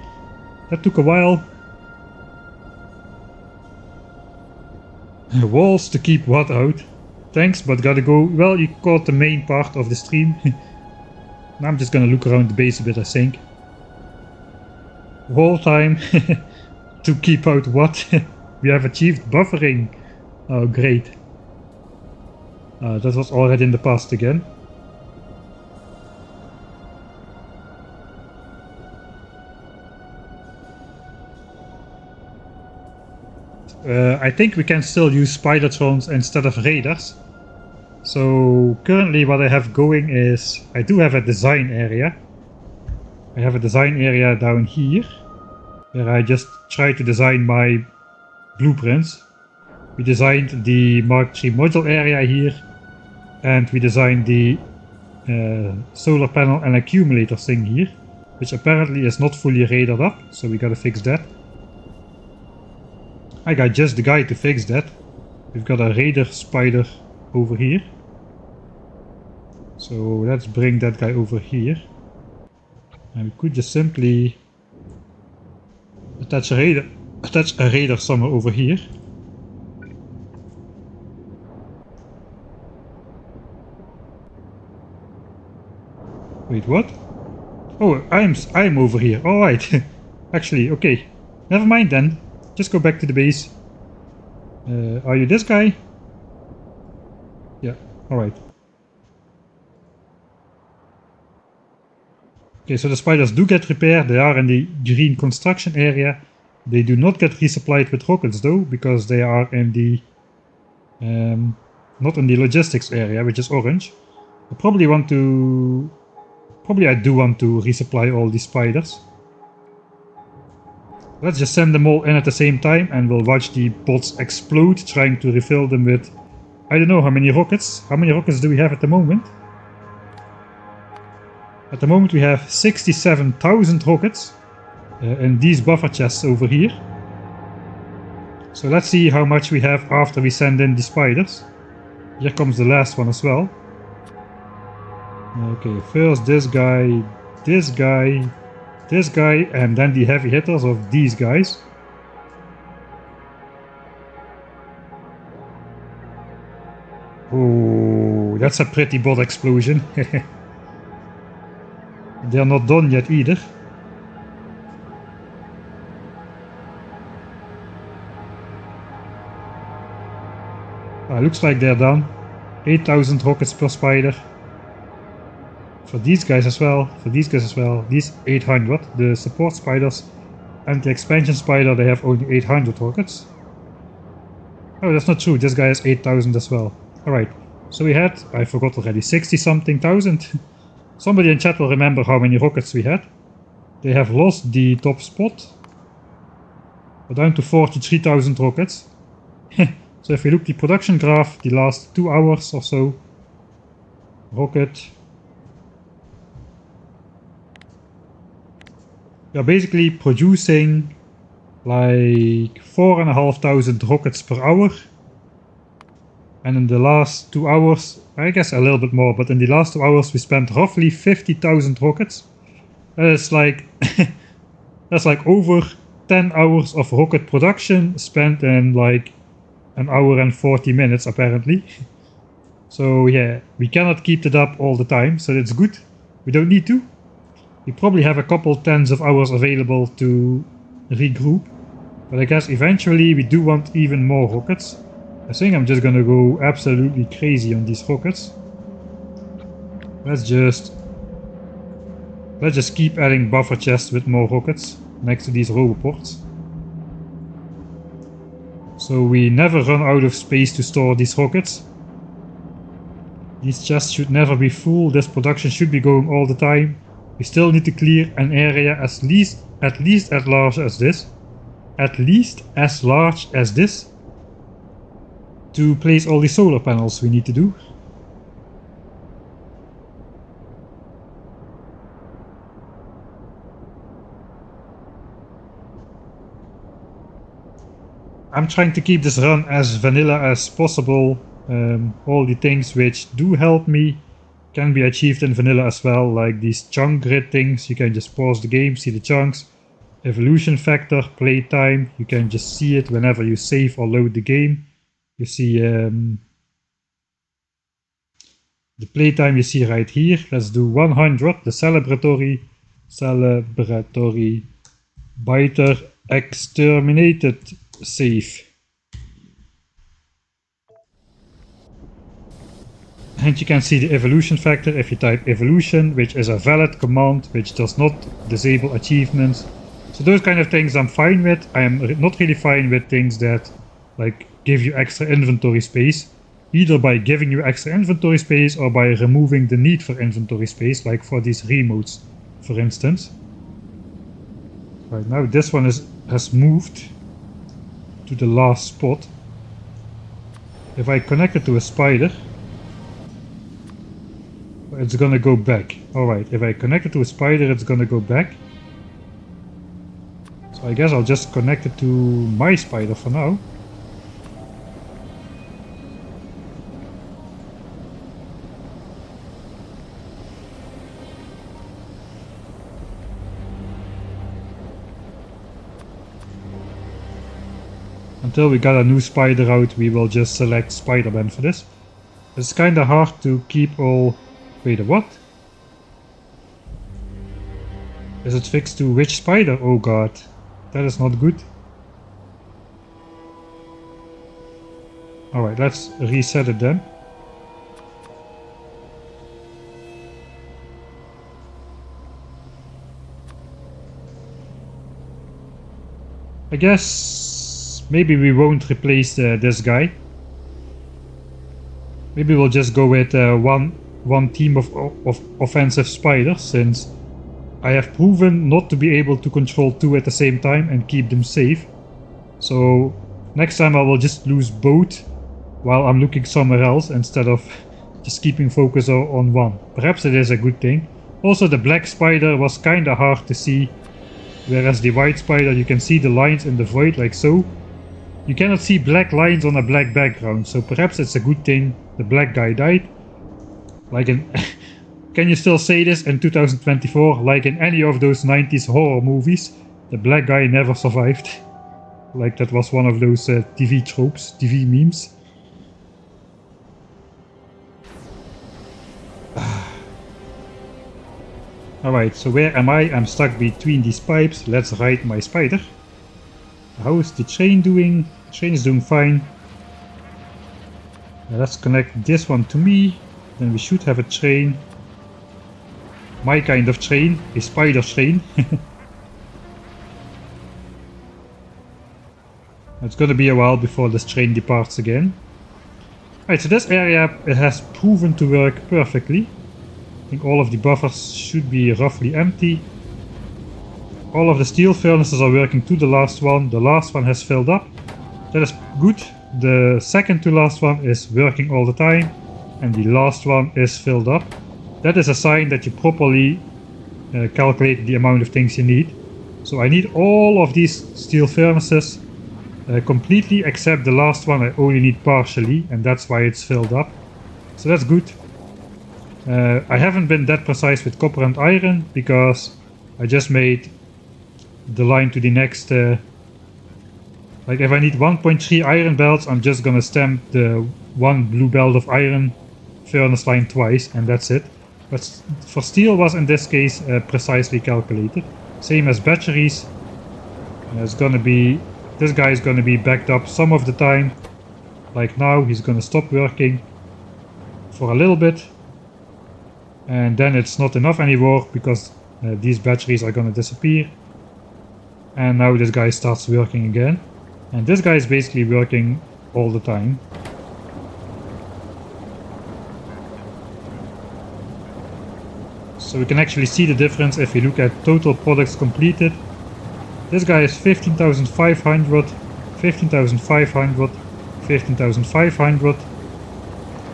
that took a while. Walls to keep what out? Thanks, but gotta go. Well, you caught the main part of the stream. Now I'm just gonna look around the base a bit, I think. Wall time to keep out what? We have achieved buffering. Oh, great. That was already in the past again. I think we can still use spidertrons instead of raiders. So currently what I have going is, I do have a design area. I have a design area down here, where I just try to design my blueprints. We designed the Mark III module area here, and we designed the solar panel and accumulator thing here, which apparently is not fully radared up, so we gotta fix that. I got just the guy to fix that. We've got a raider spider over here. So let's bring that guy over here. And we could just simply attach a raider somewhere over here. Wait, what? Oh, I'm over here. Alright. Actually, okay. Never mind then. Just go back to the base. Are you this guy? Yeah, alright. Okay, so the spiders do get repaired. They are in the green construction area. They do not get resupplied with rockets though, because they are in the not in the logistics area, which is orange. I probably I do want to resupply all these spiders. Let's just send them all in at the same time and we'll watch the bots explode, trying to refill them with, I don't know how many rockets. How many rockets do we have at the moment? At the moment we have 67,000 rockets in these buffer chests over here. So let's see how much we have after we send in the spiders. Here comes the last one as well. Okay, first this guy, this guy, this guy, and then the heavy hitters of these guys. Oh, that's a pretty bot explosion. They're not done yet either. Looks like they're done. 8,000 rockets per spider. For these guys as well, for these guys as well. These 800, the support spiders and the expansion spider, they have only 800 rockets. Oh, that's not true, this guy has 8,000 as well. Alright, so we had, I forgot already, 60 something thousand. Somebody in chat will remember how many rockets we had. They have lost the top spot. We're down to 43,000 rockets. So if we look at the production graph, the last 2 hours or so, rocket. We are basically producing like 4,500 rockets per hour. And in the last 2 hours, I guess a little bit more, but in the last 2 hours we spent roughly 50,000 rockets. That is like, that's like over 10 hours of rocket production spent in like an hour and 40 minutes apparently. So yeah, we cannot keep it up all the time, so that's good. We don't need to. We probably have a couple tens of hours available to regroup. But I guess eventually we do want even more rockets. I think I'm just gonna go absolutely crazy on these rockets. Let's just keep adding buffer chests with more rockets next to these roboports. So we never run out of space to store these rockets. These chests should never be full, this production should be going all the time. We still need to clear an area at least as large as this. At least as large as this. To place all the solar panels we need to do. I'm trying to keep this run as vanilla as possible. All the things which do help me can be achieved in vanilla as well, like these chunk grid things. You can just pause the game, see the chunks. Evolution factor, playtime, you can just see it whenever you save or load the game. You see the playtime you see right here. Let's do 100, the celebratory biter exterminated save. And you can see the evolution factor if you type evolution, which is a valid command which does not disable achievements. So those kind of things I'm fine with. I am not really fine with things that like give you extra inventory space, either by giving you extra inventory space or by removing the need for inventory space, like for these remotes, for instance. Right now this one has moved to the last spot. If I connect it to a spider, it's gonna go back. Alright, if I connect it to a spider, it's gonna go back. So I guess I'll just connect it to my spider for now. Until we got a new spider out, we will just select Spider-Man for this. It's kinda hard to keep all... Wait, what? Is it fixed to which spider? Oh god, that is not good. Alright, let's reset it then. I guess maybe we won't replace this guy. Maybe we'll just go with one team of offensive spiders, since I have proven not to be able to control two at the same time and keep them safe. So next time I will just lose both while I'm looking somewhere else instead of just keeping focus on one. Perhaps it is a good thing. Also, the black spider was kinda hard to see, whereas the white spider, you can see the lines in the void like so. You cannot see black lines on a black background, so perhaps it's a good thing the black guy died. Like in... Can you still say this in 2024? Like in any of those 90s horror movies, the black guy never survived. Like that was one of those TV tropes, TV memes. Alright, so where am I? I'm stuck between these pipes. Let's ride my spider. How is the train doing? The train is doing fine. Let's connect this one to me. Then we should have a train. My kind of train, a spider train. It's gonna be a while before this train departs again. Alright, so this area, it has proven to work perfectly. I think all of the buffers should be roughly empty. All of the steel furnaces are working to the last one. The last one has filled up. That is good. The second to last one is working all the time. And the last one is filled up. That is a sign that you properly calculate the amount of things you need. So I need all of these steel furnaces completely except the last one I only need partially, and that's why it's filled up. So that's good. I haven't been that precise with copper and iron because I just made the line to the next... like if I need 1.3 iron belts, I'm just gonna stamp the one blue belt of iron furnace line twice and that's it. But for steel was in this case precisely calculated. Same as batteries. It's gonna be... This guy is gonna be backed up some of the time. Like now, he's gonna stop working for a little bit. And then it's not enough anymore because these batteries are gonna disappear. And now this guy starts working again. And this guy is basically working all the time. So we can actually see the difference if we look at total products completed. This guy is 15,500, 15,500, 15,500,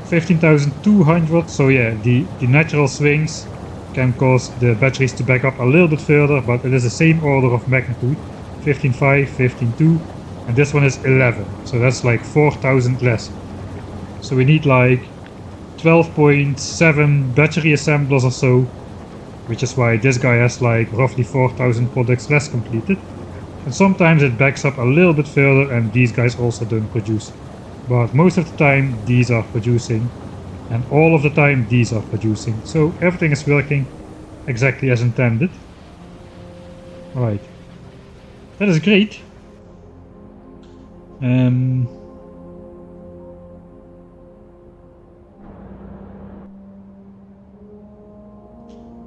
15,200. So yeah, the natural swings can cause the batteries to back up a little bit further, but it is the same order of magnitude. 15.5, 15.2, and this one is 11. So that's like 4,000 less. So we need like 12.7 battery assemblers or so, which is why this guy has like roughly 4,000 products less completed. And sometimes it backs up a little bit further and these guys also don't produce. But most of the time these are producing, and all of the time these are producing. So everything is working exactly as intended. Alright. That is great.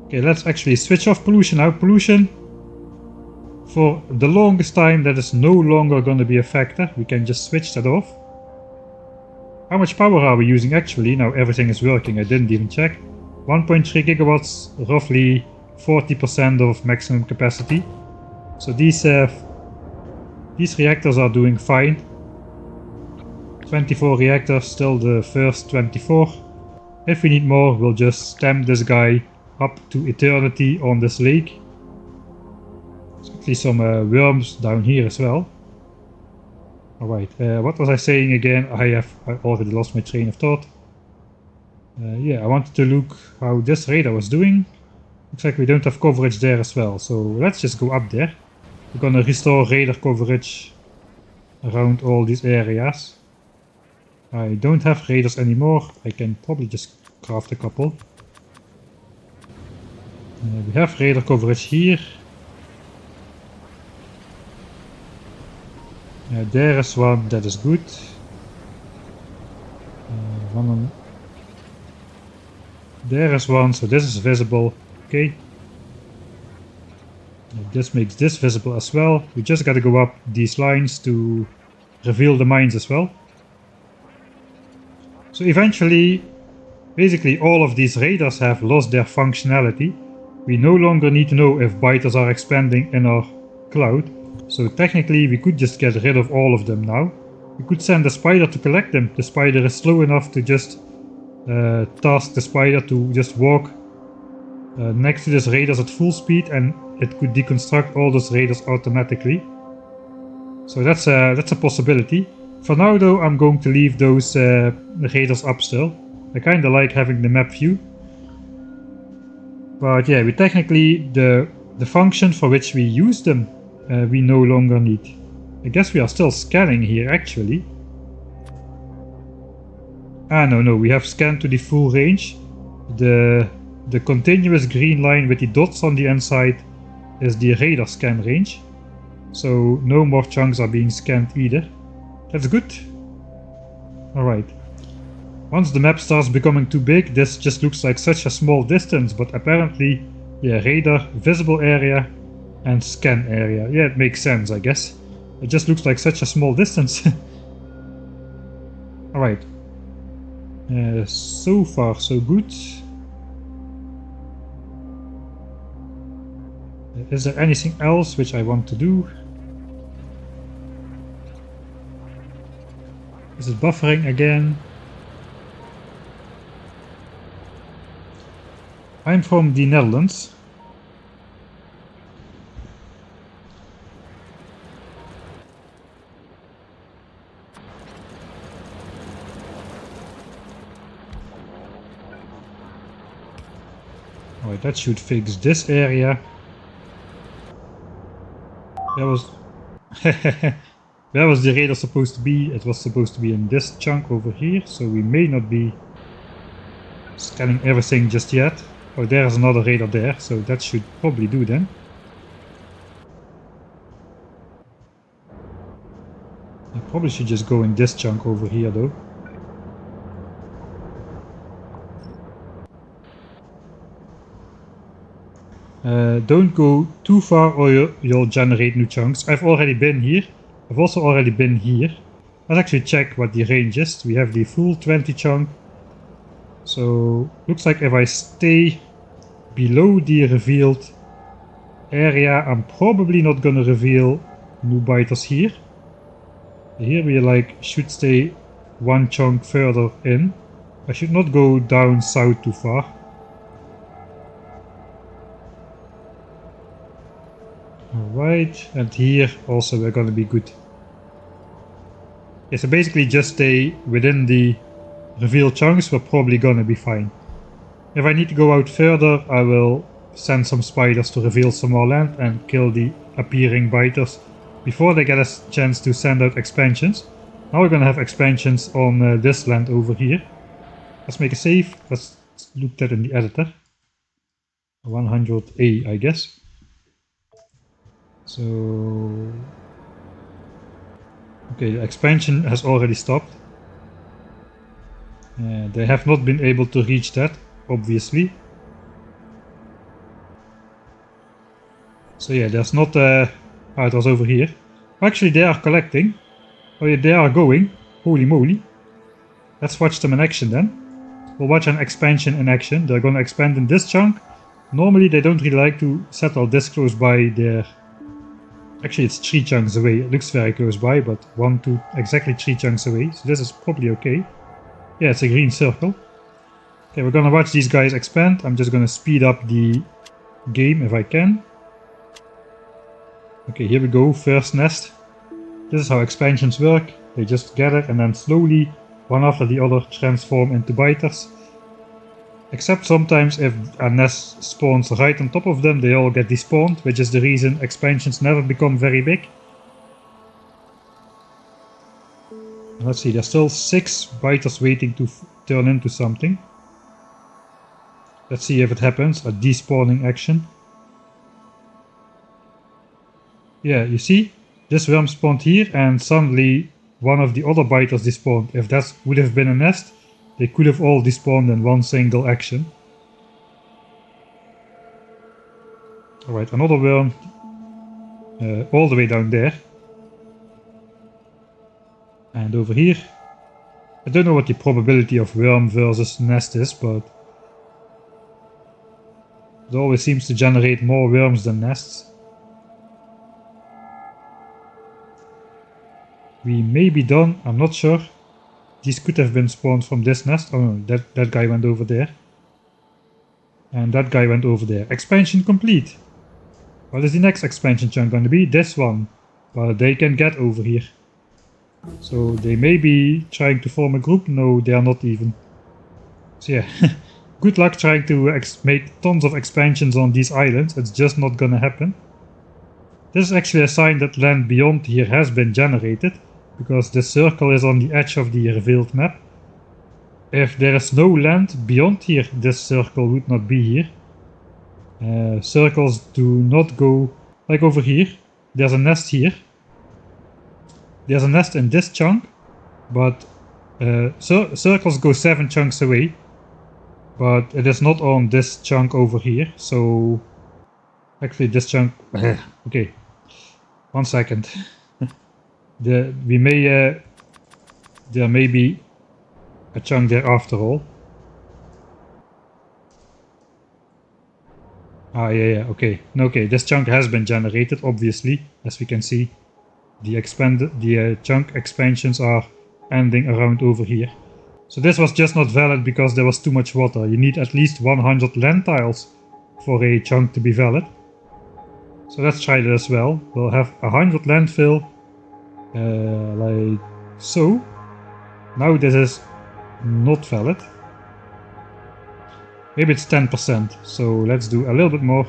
Okay, let's actually switch off pollution now. Pollution, for the longest time, that is no longer going to be a factor. We can just switch that off. How much power are we using actually? Now everything is working, I didn't even check. 1.3 gigawatts, roughly 40% of maximum capacity. So these reactors are doing fine. 24 reactors, still the first 24. If we need more, we'll just stamp this guy up to eternity on this lake. There's actually some worms down here as well. Alright, what was I saying again? I already lost my train of thought. Yeah, I wanted to look how this radar was doing. Looks like we don't have coverage there as well, so let's just go up there. We're gonna restore radar coverage around all these areas. I don't have radars anymore. I can probably just craft a couple. We have radar coverage here. There is one, that is good. There is one, so this is visible. Okay. This makes this visible as well. We just gotta go up these lines to reveal the mines as well. So eventually, basically all of these radars have lost their functionality. We no longer need to know if biters are expanding in our cloud. So technically we could just get rid of all of them now. We could send the spider to collect them. The spider is slow enough to just task the spider to just walk next to this raiders at full speed, and it could deconstruct all those raiders automatically. So that's a possibility. For now though, I'm going to leave those raiders up still. I kinda like having the map view. But yeah, we technically, the function for which we use them, we no longer need. I guess we are still scanning here actually. Ah no, we have scanned to the full range. The continuous green line with the dots on the inside is the radar scan range. So no more chunks are being scanned either. That's good. Alright. Once the map starts becoming too big, this just looks like such a small distance, but apparently, yeah, radar, visible area, and scan area. Yeah, it makes sense, I guess. It just looks like such a small distance. Alright. So far, so good. Is there anything else which I want to do? Is it buffering again? I'm from the Netherlands. Alright, that should fix this area. That was... Where was the radar supposed to be? It was supposed to be in this chunk over here, so we may not be scanning everything just yet. Oh, there's another radar there, so that should probably do then. I probably should just go in this chunk over here though. Don't go too far or you'll generate new chunks. I've already been here. I've also already been here. Let's actually check what the range is. We have the full 20 chunk. So looks like if I stay below the revealed area, I'm probably not gonna reveal new biters here. Here we should stay one chunk further in. I should not go down south too far. Alright, and here also we're gonna be good. Yeah, so basically just stay within the revealed chunks, we're probably gonna be fine. If I need to go out further, I will send some spiders to reveal some more land and kill the appearing biters before they get a chance to send out expansions. Now we're gonna have expansions on this land over here. Let's make a save. Let's look that in the editor. 100A, I guess. So... okay, the expansion has already stopped. They have not been able to reach that, obviously. So yeah, there's not... oh, it was over here. Actually, they are collecting. Oh yeah, they are going. Holy moly. Let's watch them in action then. We'll watch an expansion in action. They're gonna expand in this chunk. Normally they don't really like to settle this close by their... actually it's 3 chunks away. It looks very close by, but 1, 2, exactly 3 chunks away. So this is probably okay. Yeah, it's a green circle. Okay, we're gonna watch these guys expand. I'm just gonna speed up the game if I can. Okay, here we go, first nest. This is how expansions work. They just gather and then slowly, one after the other, transform into biters. Except sometimes if a nest spawns right on top of them, they all get despawned, which is the reason expansions never become very big. Let's see, there's still 6 biters waiting to turn into something. Let's see if it happens, a despawning action. Yeah, you see? This worm spawned here and suddenly one of the other biters despawned. If that would have been a nest, they could have all despawned in one single action. Alright, another worm all the way down there. And over here. I don't know what the probability of worm versus nest is, but it always seems to generate more worms than nests. We may be done, I'm not sure. These could have been spawned from this nest. Oh no, that guy went over there. And that guy went over there. Expansion complete. What is the next expansion chunk going to be? This one. Well, they can get over here. So they may be trying to form a group. No, they are not even. So yeah, good luck trying to make tons of expansions on these islands. It's just not gonna happen. This is actually a sign that land beyond here has been generated, because the circle is on the edge of the revealed map. If there is no land beyond here, this circle would not be here. Circles do not go like over here. There's a nest here. There's a nest in this chunk, but circles go 7 chunks away. But it is not on this chunk over here, so actually this chunk. Okay, 1 second. There may be a chunk there after all. Ah, yeah, okay. Okay, this chunk has been generated, obviously, as we can see. The chunk expansions are ending around over here. So this was just not valid because there was too much water. You need at least 100 land tiles for a chunk to be valid. So let's try that as well. We'll have 100 landfill, like so. Now this is not valid. Maybe it's 10%, so let's do a little bit more.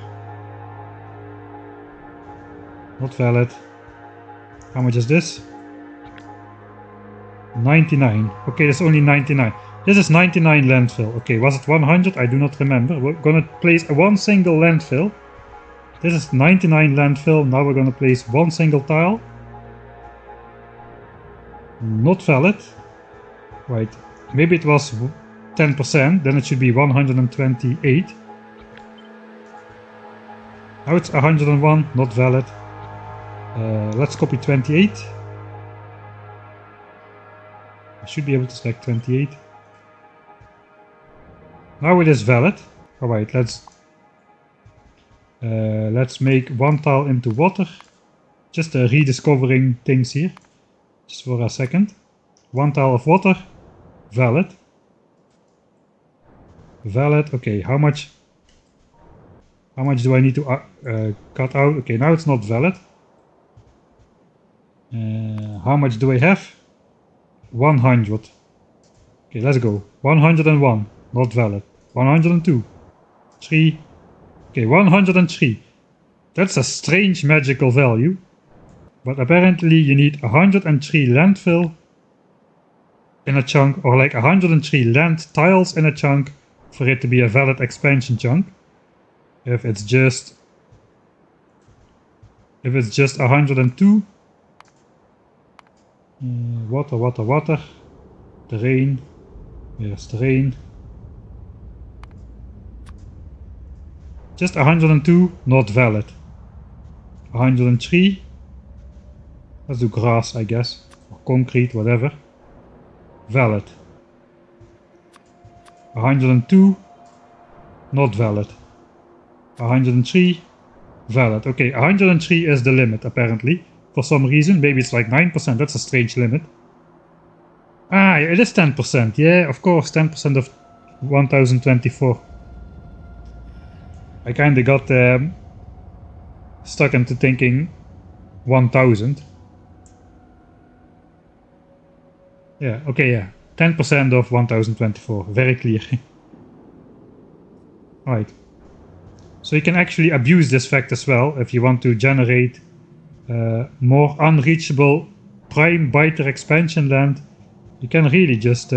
Not valid. How much is this? 99. Okay, that's only 99. This is 99 landfill. Okay, was it 100? I do not remember. We're gonna place one single landfill. This is 99 landfill. Now we're gonna place one single tile. Not valid. Right. Maybe it was 10%, then it should be 128. Now it's 101, not valid. Let's copy 28. I should be able to select 28. Now it is valid. Alright, let's make one tile into water. Just rediscovering things here. Just for a second. One tile of water. Valid. Valid. Okay, how much do I need to cut out? Okay, now it's not valid. How much do I have? 100. Okay, let's go. 101. Not valid. 102. 3. Okay, 103. That's a strange magical value. But apparently you need 103 landfill in a chunk, or like 103 land tiles in a chunk for it to be a valid expansion chunk. If it's just 102. Water. Terrain. Where's terrain? Just 102, not valid. 103. Let's do grass, I guess. Or concrete, whatever. Valid. 102. Not valid. 103. Valid. Okay, 103 is the limit, apparently. For some reason, maybe it's like 9%, that's a strange limit. Ah, it is 10%, yeah, of course, 10% of 1024. I kinda got stuck into thinking 1000. Yeah, okay, yeah, 10% of 1024, very clear. Right. So you can actually abuse this fact as well if you want to generate more unreachable prime biter expansion land. You can really just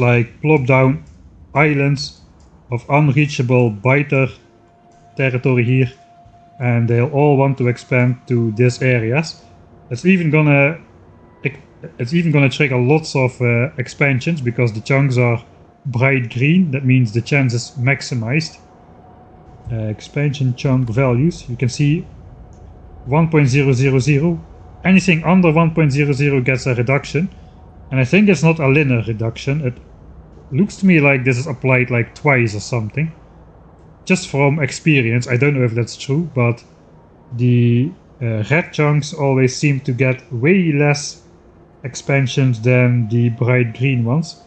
like plop down islands of unreachable biter territory here, and they'll all want to expand to these areas. It's even gonna trigger lots of expansions because the chunks are bright green. That means the chance is maximized. Expansion chunk values, you can see 1.000. Anything under 1.00 gets a reduction, and I think it's not a linear reduction. It looks to me like this is applied like twice or something. Just from experience, I don't know if that's true, but the red chunks always seem to get way less expansions than the bright green ones.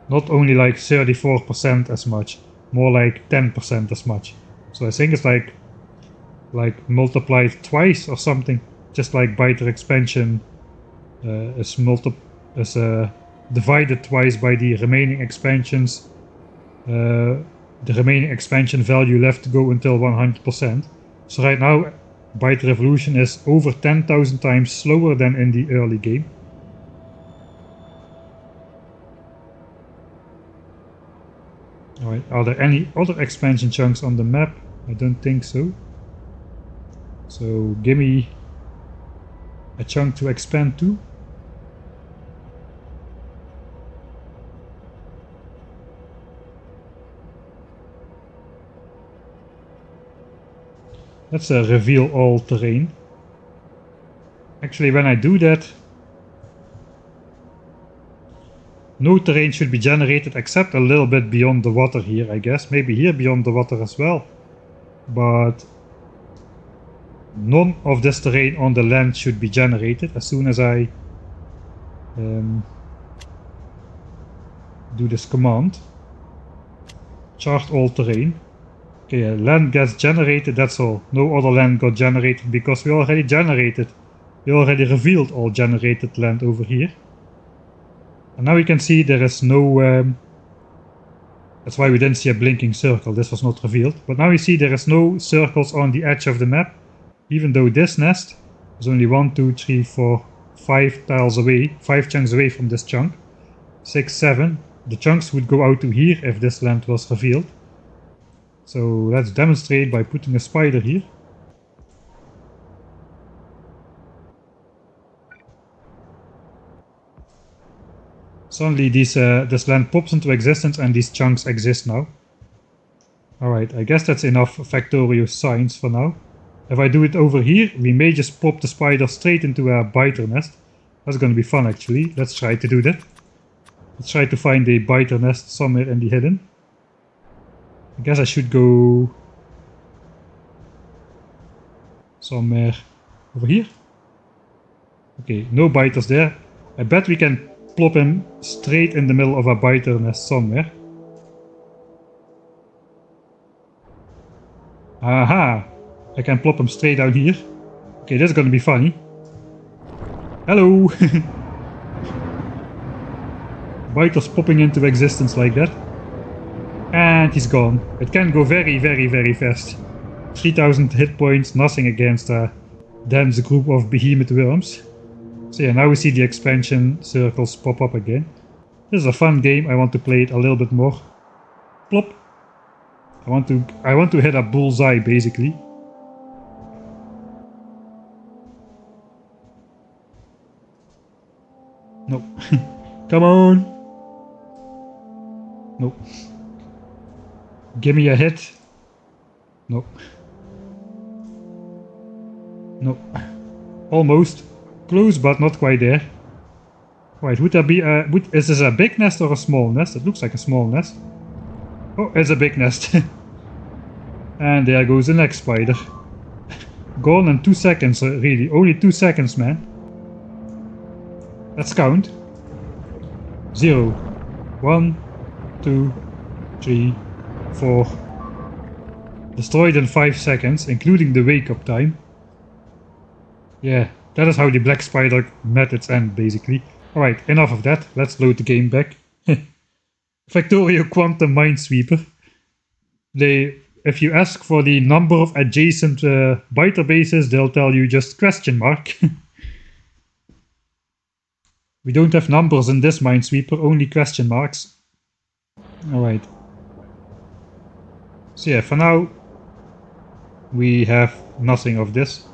Not only like 34% as much, more like 10% as much. So I think it's like multiplied twice or something. Just like biter expansion is divided twice by the remaining expansions. The remaining expansion value left to go until 100%. So right now, Byte Revolution is over 10,000 times slower than in the early game. Alright, are there any other expansion chunks on the map? I don't think so. So give me a chunk to expand to. Let's reveal all terrain. Actually, when I do that, no terrain should be generated except a little bit beyond the water here, I guess. Maybe here beyond the water as well. But none of this terrain on the land should be generated as soon as I do this command. Chart all terrain. Okay, land gets generated, that's all. No other land got generated because we already generated. We already revealed all generated land over here. And now we can see there is no... that's why we didn't see a blinking circle, this was not revealed. But now we see there is no circles on the edge of the map. Even though this nest is only 1, 2, 3, 4, 5 tiles away, 5 chunks away from this chunk. 6, 7. The chunks would go out to here if this land was revealed. So let's demonstrate by putting a spider here. Suddenly this land pops into existence and these chunks exist now. Alright, I guess that's enough Factorio science for now. If I do it over here, we may just pop the spider straight into a biter nest. That's gonna be fun actually. Let's try to do that. Let's try to find a biter nest somewhere in the hidden. I guess I should go somewhere over here. Okay, no biters there. I bet we can plop him straight in the middle of a biter nest somewhere. Aha! I can plop him straight down here. Okay, this is gonna be funny. Hello! Biters popping into existence like that. And he's gone. It can go very, very, very fast. 3000 hit points, nothing against a dense group of behemoth worms. So yeah, now we see the expansion circles pop up again. This is a fun game, I want to play it a little bit more. Plop! I want to hit a bullseye basically. No. Come on! No. Give me a hit. No. No. Almost. Close, but not quite there. Right, would there be a... is this a big nest or a small nest? It looks like a small nest. Oh, it's a big nest. And there goes the next spider. Gone in 2 seconds, really. Only 2 seconds, man. Let's count. 0. 1, 2, 3, 4. Destroyed in 5 seconds, including the wake up time. Yeah, that is how the black spider met its end, basically. Alright, enough of that. Let's load the game back. Factorio Quantum Minesweeper. If you ask for the number of adjacent biter bases, they'll tell you just question mark. We don't have numbers in this Minesweeper, only question marks. Alright. So yeah, for now, we have nothing of this.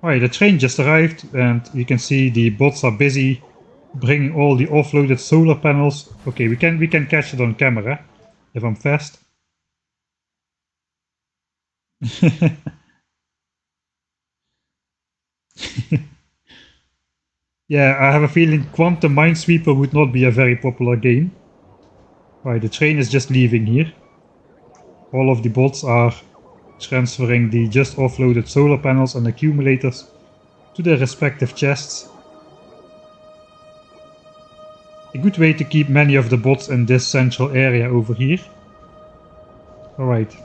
Alright, the train just arrived and you can see the bots are busy bringing all the offloaded solar panels. Okay, we can catch it on camera if I'm fast. Yeah, I have a feeling Quantum Minesweeper would not be a very popular game. Right, the train is just leaving here. all of the bots are transferring the just offloaded solar panels and accumulators to their respective chests. A good way to keep many of the bots in this central area over here. Alright.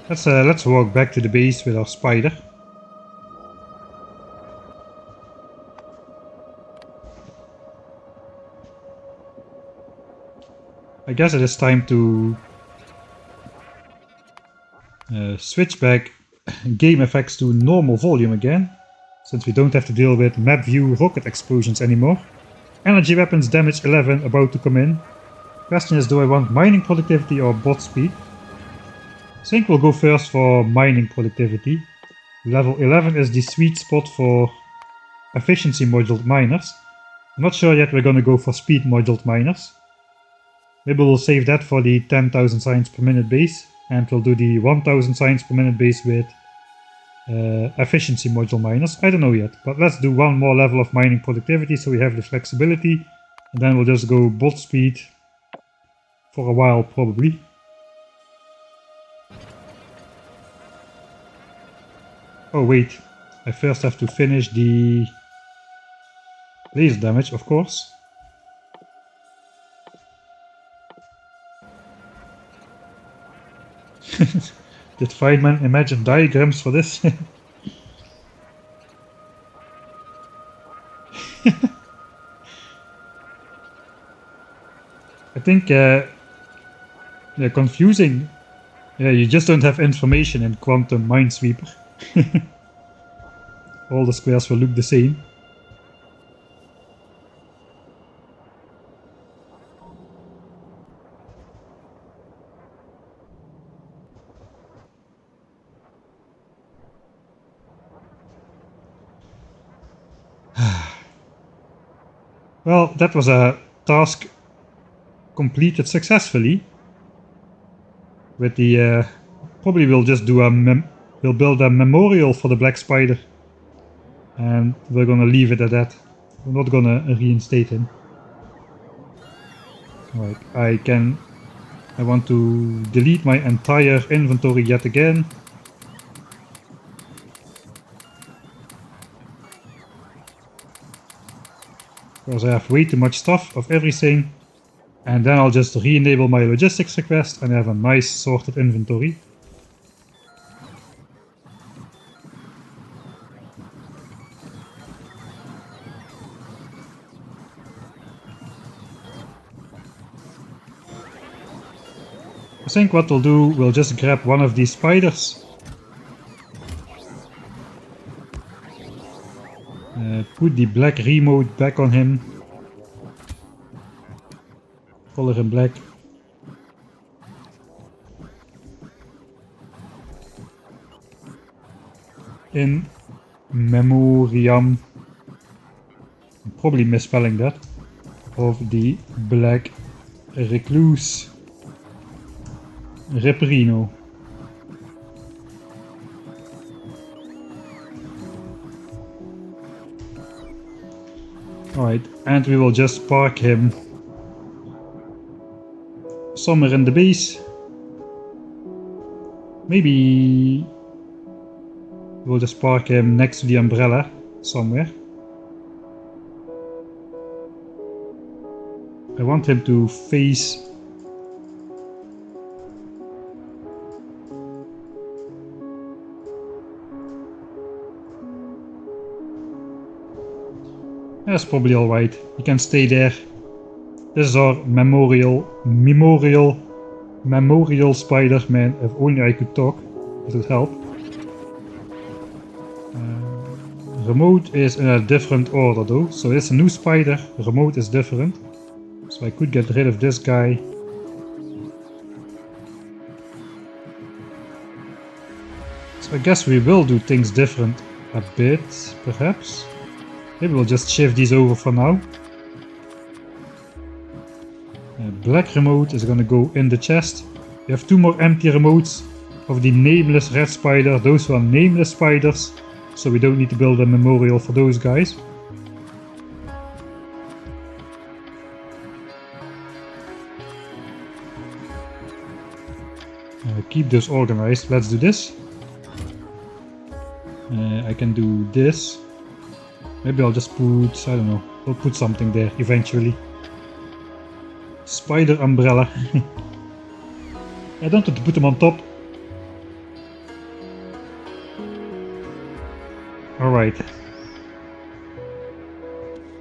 Let's walk back to the base with our spider. I guess it is time to switch back game effects to normal volume again, since we don't have to deal with map view rocket explosions anymore. Energy weapons damage 11 about to come in. Question is, do I want mining productivity or bot speed? I think we'll go first for mining productivity. Level 11 is the sweet spot for efficiency moduled miners. I'm not sure yet we're gonna go for speed moduled miners. Maybe we'll save that for the 10,000 signs per minute base, and we'll do the 1000 signs per minute base with efficiency module miners. I don't know yet, but let's do one more level of mining productivity so we have the flexibility, and then we'll just go bot speed for a while probably. Oh wait, I first have to finish the laser damage, of course. Did Feynman imagine diagrams for this? I think confusing. Yeah, you just don't have information in Quantum Minesweeper. All the squares will look the same. Well, that was a task completed successfully. With the probably we'll just do we'll build a memorial for the black spider, and we're gonna leave it at that. We're not gonna reinstate him. Alright, I want to delete my entire inventory yet again. Because I have way too much stuff of everything. And then I'll just re-enable my logistics request and have a nice sorted inventory. I think what we'll do, we'll just grab one of these spiders. Put the black remote back on him. Color him black. In memoriam, I'm probably misspelling that, of the black recluse Reprino. Alright, and we will just park him somewhere in the base. Maybe we'll just park him next to the umbrella somewhere. I want him to face that's probably alright. He can stay there. This is our memorial spider, man. If only I could talk, it would help. Remote is in a different order though, so it's a new spider. Remote is different. So I could get rid of this guy. So I guess we will do things different a bit, perhaps. Maybe we'll just shift these over for now. Black remote is gonna go in the chest. We have two more empty remotes of the nameless red spider. Those were nameless spiders. so we don't need to build a memorial for those guys. Keep those organized. Let's do this. I can do this. Maybe I'll just put, I don't know, I'll put something there eventually. Spider umbrella. I don't want to put them on top. Alright.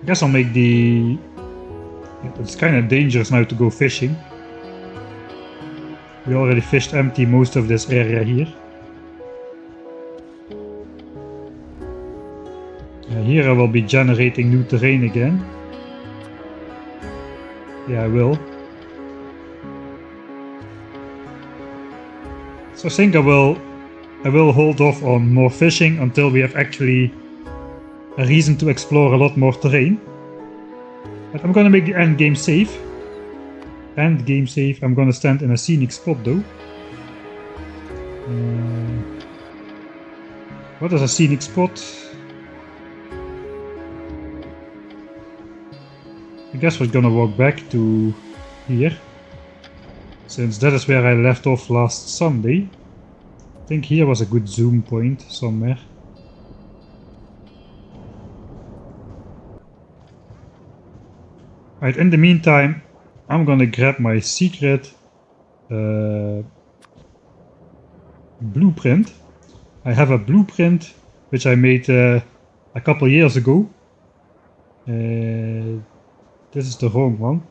I guess I'll make the... It's kind of dangerous now to go fishing. We already fished empty most of this area here. Here I will be generating new terrain again. Yeah, I will. So I think I will hold off on more fishing until we have actually a reason to explore a lot more terrain. But I'm gonna make the end game safe. End game safe. I'm gonna stand in a scenic spot though. What is a scenic spot? I guess we're gonna walk back to here, since that is where I left off last Sunday. I think here was a good zoom point somewhere. Right, in the meantime, I'm gonna grab my secret blueprint. I have a blueprint which I made a couple years ago. This is the wrong one.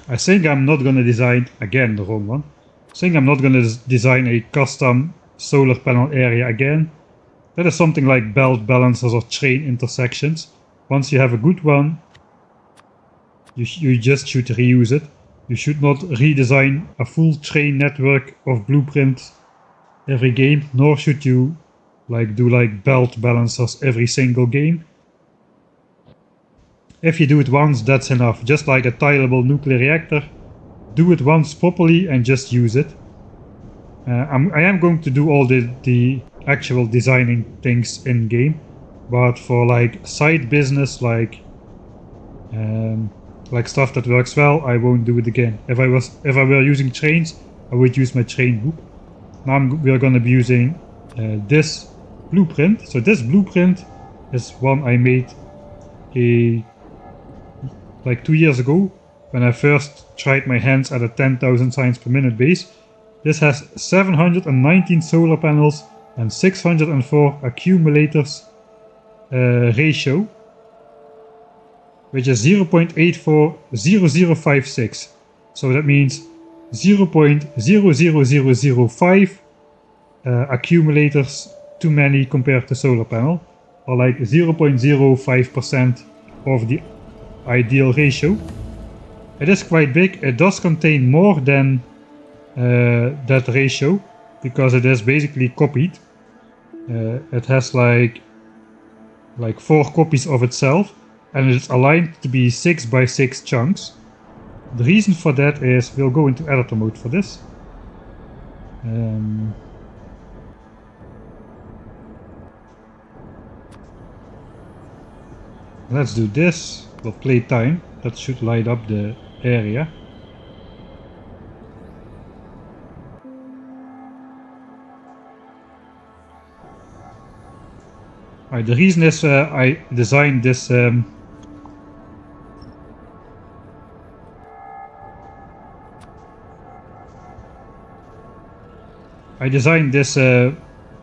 I think I'm not gonna design, again the wrong one. I think I'm not gonna design a custom solar panel area again. That is something like belt balancers or train intersections. Once you have a good one, you just should reuse it. You should not redesign a full train network of blueprints every game, nor should you do belt balancers every single game. If you do it once, that's enough. Just like a tileable nuclear reactor, do it once properly and just use it. I am going to do all the actual designing things in game, but for like side business, like stuff that works well, I won't do it again. If I were using trains, I would use my train book. Now we are going to be using this blueprint. So this blueprint is one I made like 2 years ago when I first tried my hands at a 10,000 signs per minute base. This has 719 solar panels and 604 accumulators ratio, which is 0.840056. So that means 0.00005 accumulators too many compared to solar panel, or like 0.05% of the ideal ratio. It is quite big. It does contain more than that ratio because it is basically copied. It has like 4 copies of itself, and it's aligned to be 6 by 6 chunks. The reason for that is, we'll go into editor mode for this. Let's do this. We'll play time. That should light up the area. Alright, the reason is I designed this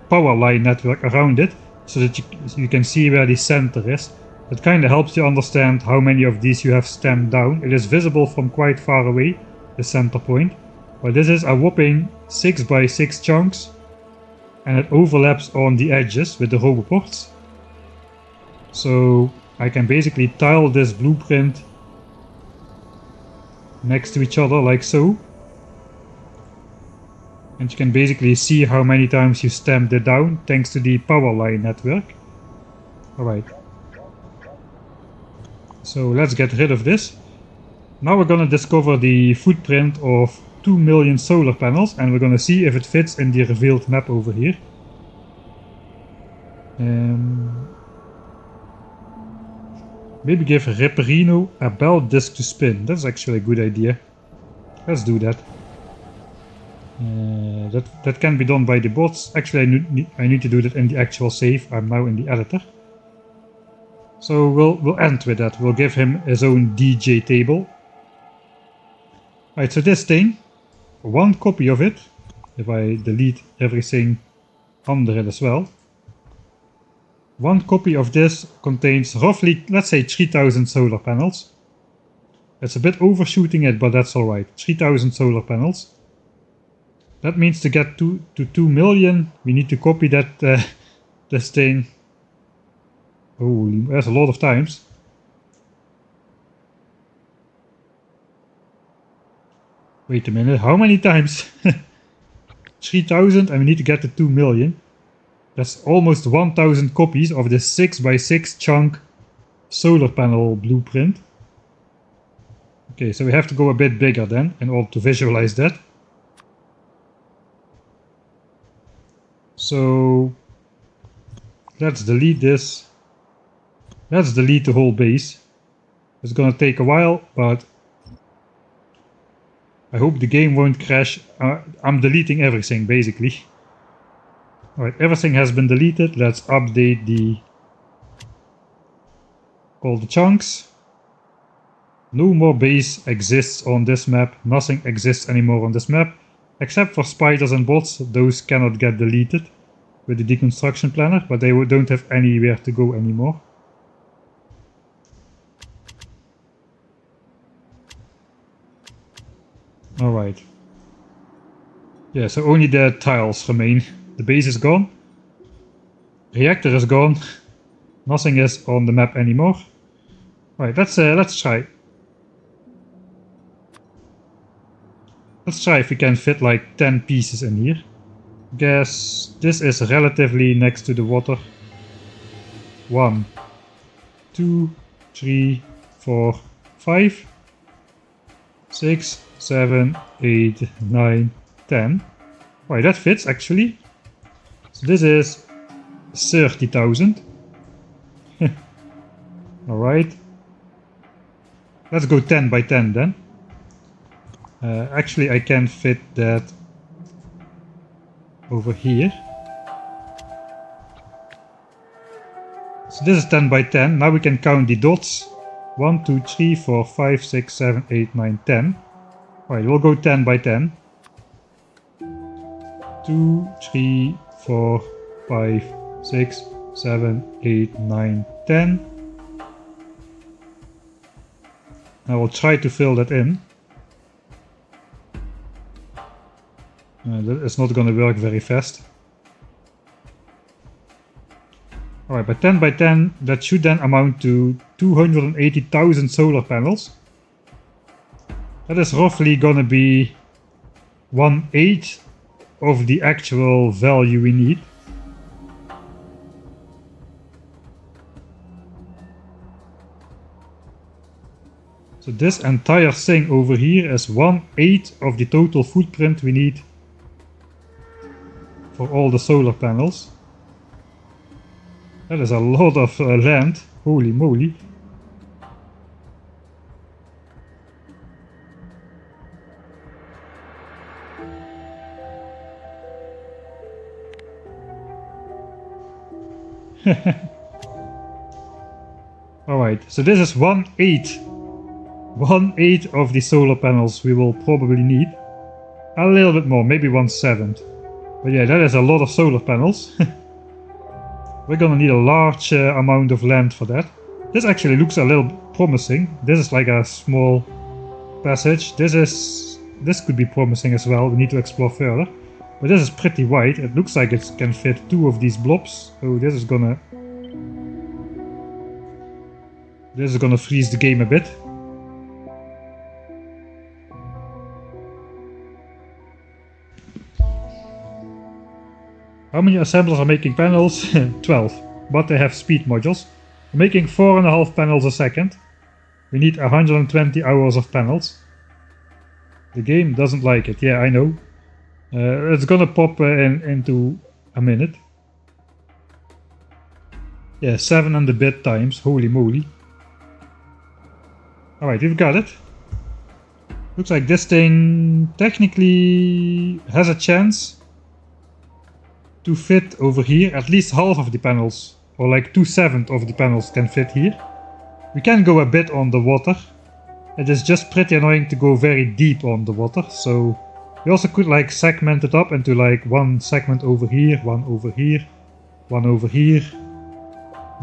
power line network around it, so that you can see where the center is. It kind of helps you understand how many of these you have stemmed down. It is visible from quite far away, the center point. But this is a whopping 6 by 6 chunks, and it overlaps on the edges with the roboports. So I can basically tile this blueprint next to each other like so. And you can basically see how many times you stemmed it down thanks to the power line network. Alright. So let's get rid of this. Now we're gonna discover the footprint of 2 million solar panels, and we're gonna see if it fits in the revealed map over here. Maybe give Ripperino a bell disc to spin. That's actually a good idea. Let's do that. That can be done by the bots. Actually, I need to do that in the actual save. I'm now in the editor. So we'll end with that. We'll give him his own DJ table. Alright, so this thing, one copy of it, if I delete everything under it as well, one copy of this contains roughly, let's say, 3000 solar panels. It's a bit overshooting it, but that's alright. 3000 solar panels. That means to get to 2 million, we need to copy that this thing. Holy, that's a lot of times. Wait a minute, how many times? 3000 and we need to get to 2 million. That's almost 1000 copies of the 6x6 chunk solar panel blueprint. Okay, so we have to go a bit bigger then in order to visualize that. So let's delete this. Let's delete the whole base. It's gonna take a while, but I hope the game won't crash. I'm deleting everything basically. Alright, everything has been deleted. Let's update all the chunks. No more base exists on this map. Nothing exists anymore on this map. Except for spiders and bots. Those cannot get deleted with the deconstruction planner, but they don't have anywhere to go anymore. Alright. Yeah, so only the tiles remain. The base is gone. Reactor is gone. Nothing is on the map anymore. Alright, let's try. Let's try if we can fit like 10 pieces in here. Guess this is relatively next to the water. 1, 2, 3, 4, 5, 6, 7, 8, 9, 10. Right, that fits actually. So this is 30,000. Alright. Let's go 10 by 10 then. Actually, I can fit that over here. So this is 10 by 10. Now we can count the dots. 1, 2, 3, 4, 5, 6, 7, 8, 9, 10. Alright, we'll go 10 by 10. 2, 3, 4, 5, 6, 7, 8, 9, 10. I will try to fill that in. It's not going to work very fast. Alright, but 10 by 10, that should then amount to 280,000 solar panels. That is roughly gonna be 1/8 of the actual value we need. So this entire thing over here is 1/8 of the total footprint we need for all the solar panels. That is a lot of land, holy moly. Alright, so this is 1/8. 1/8 of the solar panels we will probably need. A little bit more, maybe 1/7. But yeah, that is a lot of solar panels. We're gonna need a large amount of land for that. This actually looks a little promising. This is like a small passage. This could be promising as well. We need to explore further. But this is pretty wide. It looks like it can fit 2 of these blobs. So this is gonna freeze the game a bit. How many assemblers are making panels? 12. But they have speed modules. We're making 4.5 panels a second. We need 120 hours of panels. The game doesn't like it, yeah, I know. It's gonna pop into a minute. Yeah, 7 and a bit times, holy moly. Alright, we've got it. Looks like this thing technically has a chance to fit over here. At least half of the panels, or like 2/7 of the panels can fit here. We can go a bit on the water. It is just pretty annoying to go very deep on the water, so we also could like segment it up into like one segment over here, one over here, one over here.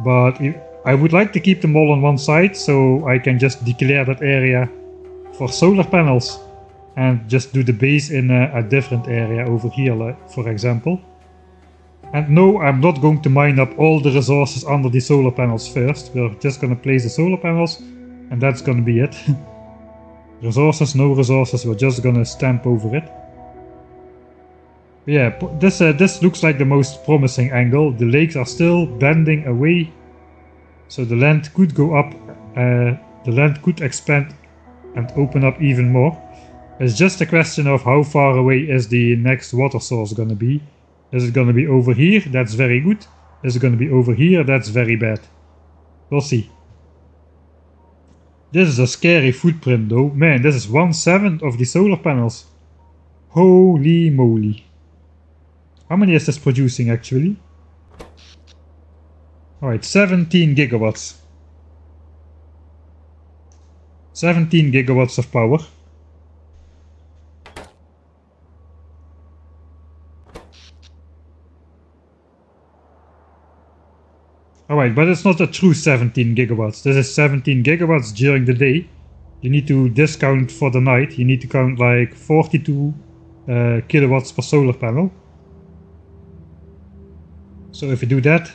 But I would like to keep them all on one side, so I can just declare that area for solar panels and just do the base in a different area over here, like, for example. And no, I'm not going to mine up all the resources under the solar panels first. We're just gonna place the solar panels and that's gonna be it. Resources, no resources, we're just gonna stamp over it. But yeah, this looks like the most promising angle. The lakes are still bending away, so the land could go up, the land could expand and open up even more. It's just a question of how far away is the next water source gonna be. Is it gonna be over here? That's very good. Is it gonna be over here? That's very bad. We'll see. This is a scary footprint though. Man, this is 1/7 of the solar panels. Holy moly. How many is this producing actually? Alright, 17 gigawatts. 17 gigawatts of power. Alright, but it's not a true 17 gigawatts. This is 17 gigawatts during the day. You need to discount for the night. You need to count like 42 kilowatts per solar panel. So if you do that,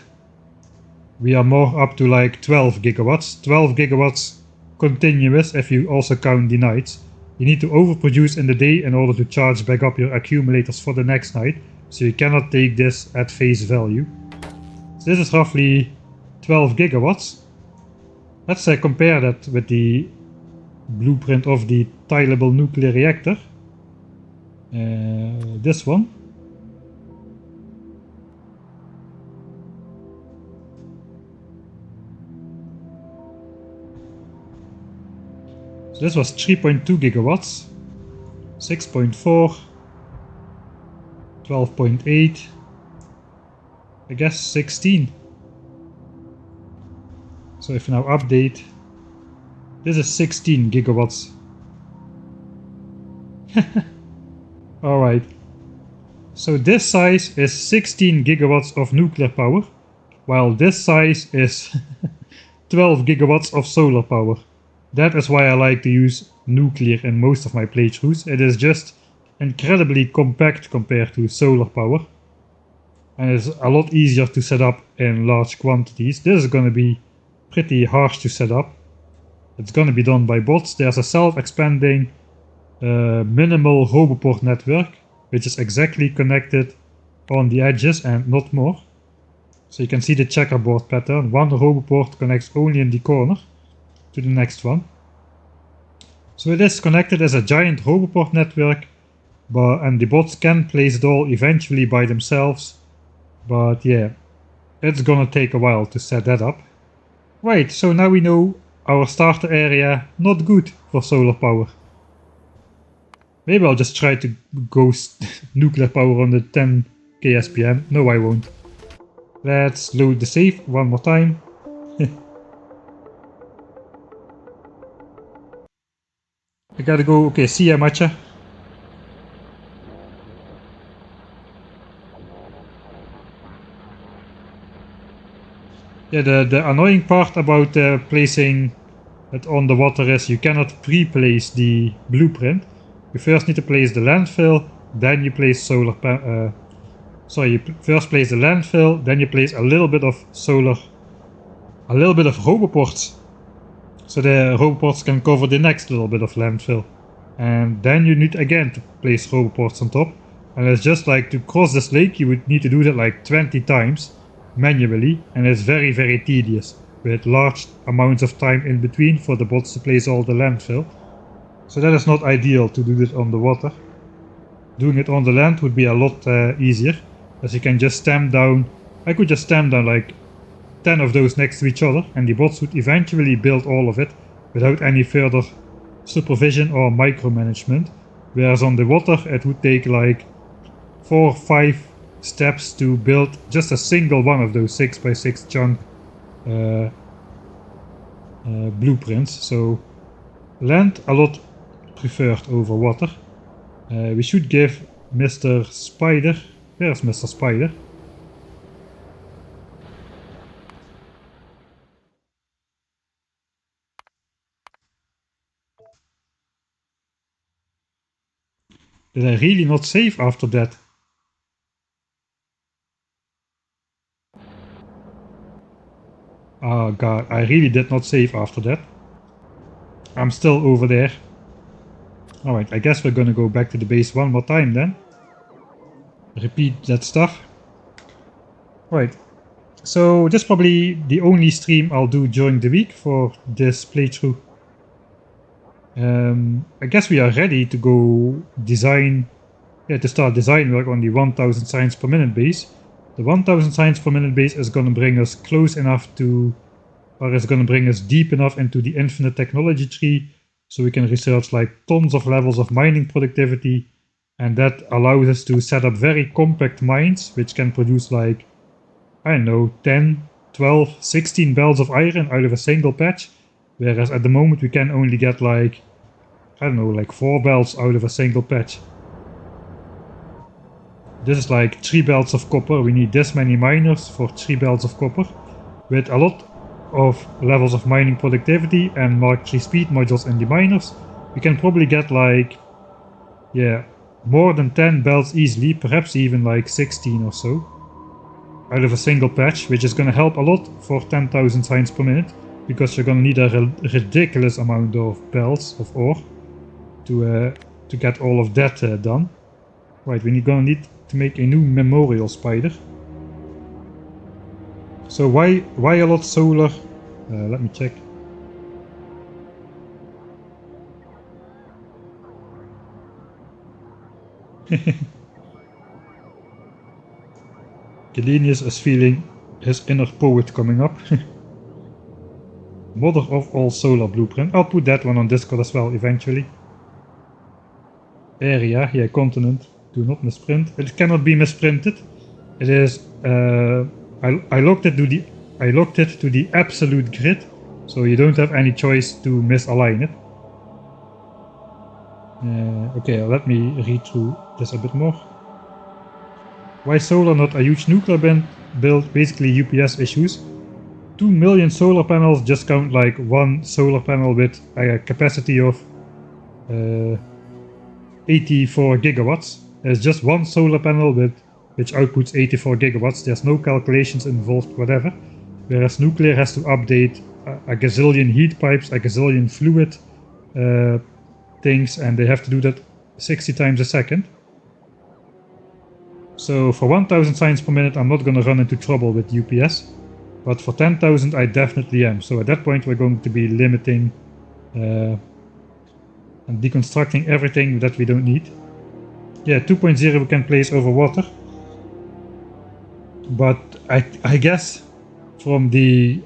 we are more up to like 12 gigawatts. 12 gigawatts continuous if you also count the nights. You need to overproduce in the day in order to charge back up your accumulators for the next night. So you cannot take this at face value. So this is roughly 12 gigawatts. Let's compare that with the blueprint of the tileable nuclear reactor. This one. So this was 3.2 gigawatts, 6.4, 12.8, I guess 16. So if you now update, this is 16 gigawatts. Alright, so this size is 16 gigawatts of nuclear power, while this size is 12 gigawatts of solar power. That is why I like to use nuclear in most of my playthroughs. It is just incredibly compact compared to solar power. And it's a lot easier to set up in large quantities. This is going to be pretty harsh to set up. It's going to be done by bots. There's a self-expanding minimal roboport network, which is exactly connected on the edges and not more. So you can see the checkerboard pattern. One roboport connects only in the corner to the next one. So it is connected as a giant roboport network, and the bots can place it all eventually by themselves. But yeah, it's gonna take a while to set that up. Right, so now we know our starter area not good for solar power. Maybe I'll just try to go nuclear power on the 10k SPM. No, I won't. Let's load the save one more time. I gotta go. Okay, see ya, Matcha. Yeah, the annoying part about placing it on the water is you cannot pre-place the blueprint. You first need to place the landfill, then you place solar you first place the landfill, then you place a little bit of solar, a little bit of roboports. So the roboports can cover the next little bit of landfill. And then you need again to place roboports on top. And it's just like to cross this lake, you would need to do that like 20 times manually. And it's very, very tedious. with large amounts of time in between for the bots to place all the landfill. So that is not ideal to do it on the water. Doing it on the land would be a lot easier, as you can just stamp down. I could just stamp down like 10 of those next to each other, and the bots would eventually build all of it without any further supervision or micromanagement. Whereas on the water it would take like 4 or 5 steps to build just a single one of those 6x6 chunk blueprints. So land a lot preferred over water. We should give Mr. Spider... Where's Mr. Spider? Did I really not save after that? Oh god, I really did not save after that. I'm still over there. Alright, I guess we're gonna go back to the base one more time then. Repeat that stuff. Right, so this is probably the only stream I'll do during the week for this playthrough. I guess we are ready to go design, to start design work on the 1000 signs per minute base. The 1000 signs per minute base is gonna bring us close enough to, or is gonna bring us deep enough into the infinite technology tree, so we can research like tons of levels of mining productivity, and that allows us to set up very compact mines, which can produce like, I don't know, 10, 12, 16 belts of iron out of a single patch, whereas at the moment we can only get like, I don't know, like 4 belts out of a single patch. This is like 3 belts of copper. We need this many miners for 3 belts of copper, with a lot of levels of mining productivity and Mark III speed modules in the miners. We can probably get like, yeah, more than 10 belts easily, perhaps even like 16 or so, out of a single patch, which is gonna help a lot for 10,000 signs per minute, because you're gonna need a ridiculous amount of belts of ore to get all of that done. Right, we're gonna need to make a new memorial spider. So why a lot solar? Let me check. Gelenius is feeling his inner poet coming up. Mother of all solar blueprint. I'll put that one on Discord as well eventually. Area, yeah, continent. Do not misprint. It cannot be misprinted. It is. I locked it to the absolute grid, so you don't have any choice to misalign it. Okay, let me read through this a bit more. Why solar, not a huge nuclear build? Basically UPS issues. 2 million solar panels just count like one solar panel with a capacity of 84 gigawatts. There's just one solar panel which outputs 84 gigawatts. There's no calculations involved, whatever. Whereas nuclear has to update a gazillion heat pipes, a gazillion fluid things, and they have to do that 60 times a second. So for 1000 signs per minute I'm not gonna run into trouble with UPS, but for 10,000 I definitely am. So at that point we're going to be limiting and deconstructing everything that we don't need. Yeah, 2.0 we can place over water, but I guess from the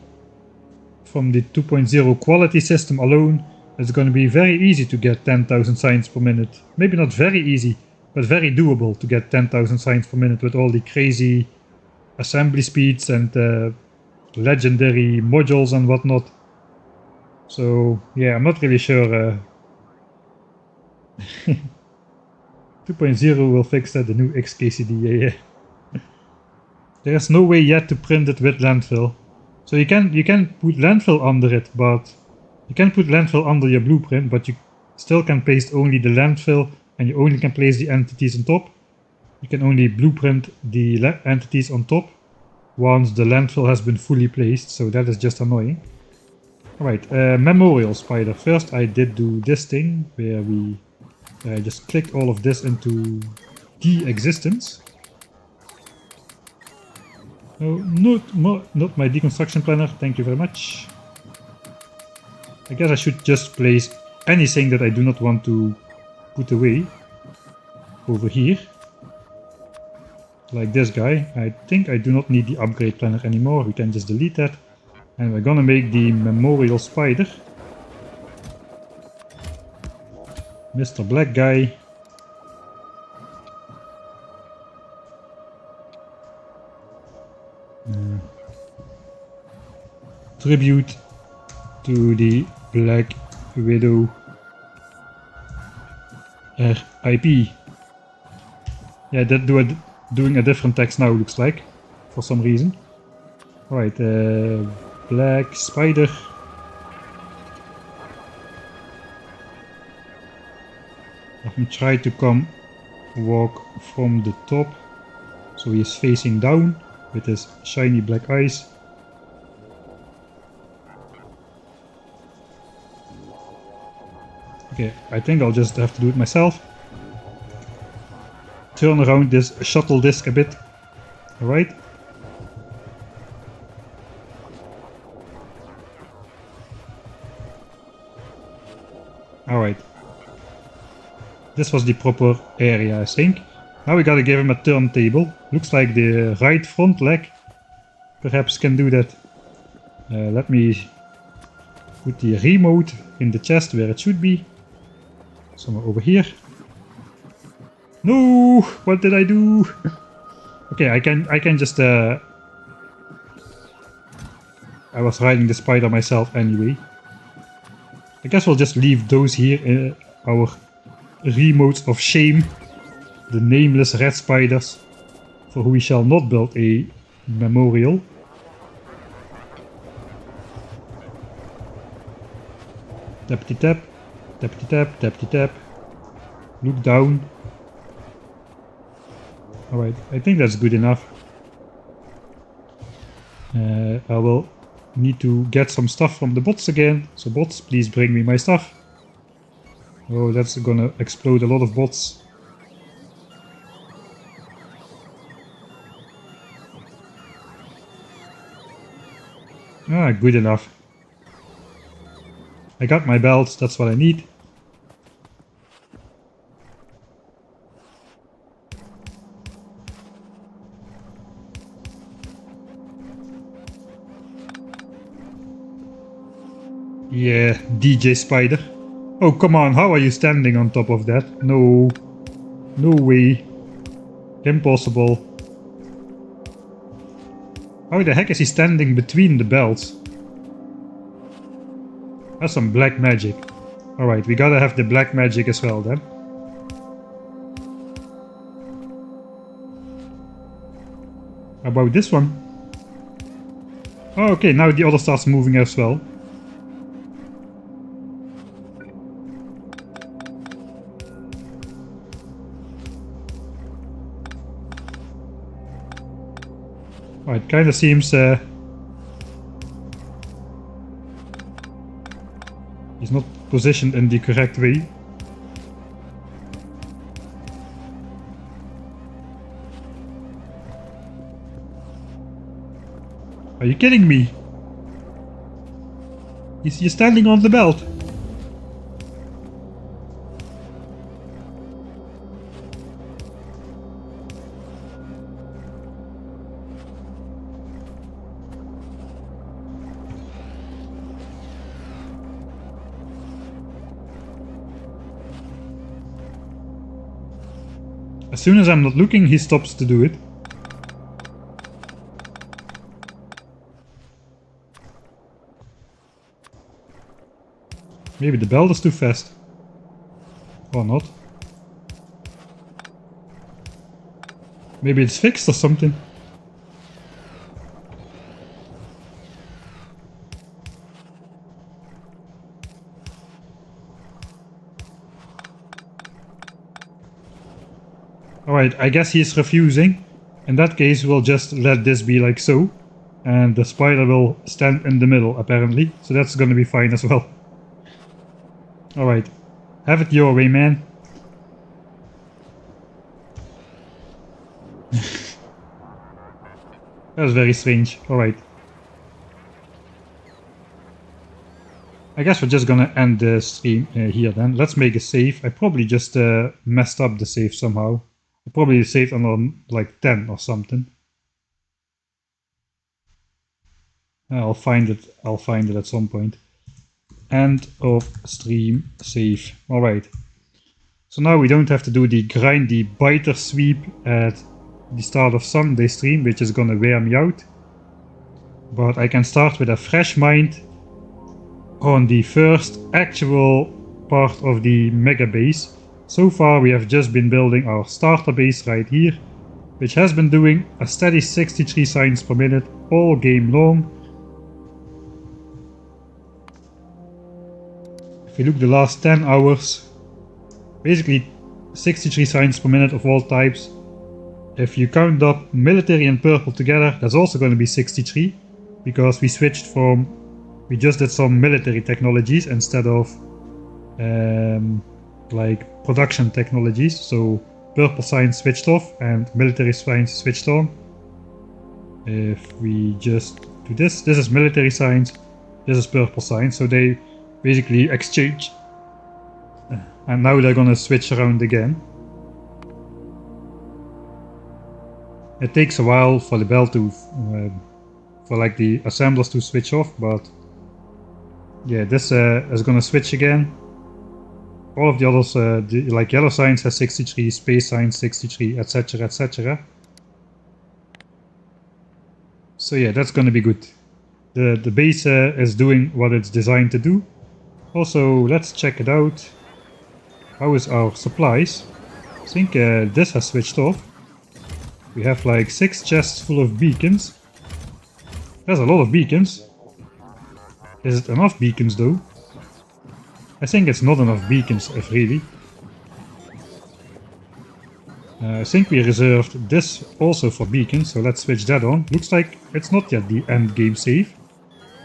2.0 quality system alone, it's going to be very easy to get 10,000 signs per minute. Maybe not very easy, but very doable to get 10,000 signs per minute with all the crazy assembly speeds and legendary modules and whatnot. So yeah, I'm not really sure. 2.0 will fix that, the new XKCD, yeah. There is no way yet to print it with landfill. So you can put landfill under it, but you can put landfill under your blueprint, but you still can paste only the landfill, and you only can place the entities on top. You can only blueprint the entities on top once the landfill has been fully placed, so that is just annoying. Alright, memorial spider. First I did do this thing where we just clicked all of this into de-existence. Oh, not my deconstruction planner, thank you very much. I guess I should just place anything that I do not want to put away over here. Like this guy. I think I do not need the upgrade planner anymore, we can just delete that. And we're gonna make the memorial spider. Mr. Black Guy. Tribute to the Black Widow RIP. Yeah, that doing a different text now, looks like, for some reason. Alright, Black Spider. Let him try to walk from the top, so he is facing down with his shiny black eyes. Okay, I think I'll just have to do it myself. Turn around this shuttle disc a bit. Alright. Alright. This was the proper area, I think. Now we gotta give him a turntable. Looks like the right front leg perhaps can do that. Let me put the remote in the chest where it should be. Somewhere over here. No! What did I do? Okay, I can just I was riding the spider myself anyway. I guess we'll just leave those here, our remotes of shame. The nameless red spiders, for who we shall not build a memorial. Tappity tap, tappity tap, tappity tap. Look down. Alright, I think that's good enough. I will need to get some stuff from the bots again. So bots, please bring me my stuff. Oh, that's gonna explode a lot of bots. Ah, good enough. I got my belt, that's what I need. Yeah, DJ Spider. Oh, come on, how are you standing on top of that? No. No way. Impossible. How the heck is he standing between the belts? That's some black magic. Alright, we gotta have the black magic as well then. How about this one? Oh, okay, now the other starts moving as well. Right, kinda seems he's not positioned in the correct way. Are you kidding me? He's standing on the belt. As soon as I'm not looking, he stops to do it. Maybe the belt is too fast. Or not. Maybe it's fixed or something. Alright, I guess he's refusing. In that case, we'll just let this be like so. And the spider will stand in the middle, apparently. So that's gonna be fine as well. Alright, have it your way, man. That was very strange. Alright. I guess we're just gonna end the stream here then. Let's make a save. I probably just messed up the save somehow. I probably saved on like 10 or something. I'll find it at some point. End of stream save. Alright. So now we don't have to do the grindy biter sweep at the start of Sunday stream, which is gonna wear me out. But I can start with a fresh mind on the first actual part of the Megabase. So far we have just been building our starter base right here, which has been doing a steady 63 signs per minute all game long. If you look the last 10 hours, basically 63 signs per minute of all types. If you count up military and purple together, that's also going to be 63, because we switched from, we just did some military technologies instead of like production technologies. So purple signs switched off and military signs switched on. If we just do this is military signs, this is purple signs, so they basically exchange. And now they're gonna switch around again. It takes a while for the bell to, for like the assemblers to switch off, but yeah, this is gonna switch again. All of the others, like yellow signs has 63, space signs 63, etc, etc. So yeah, that's gonna be good. The base is doing what it's designed to do. Also, let's check it out. How is our supplies? I think this has switched off. We have like 6 chests full of beacons. There's a lot of beacons. Is it enough beacons though? I think it's not enough beacons, if really. I think we reserved this also for beacons, so let's switch that on. Looks like it's not yet the end game save.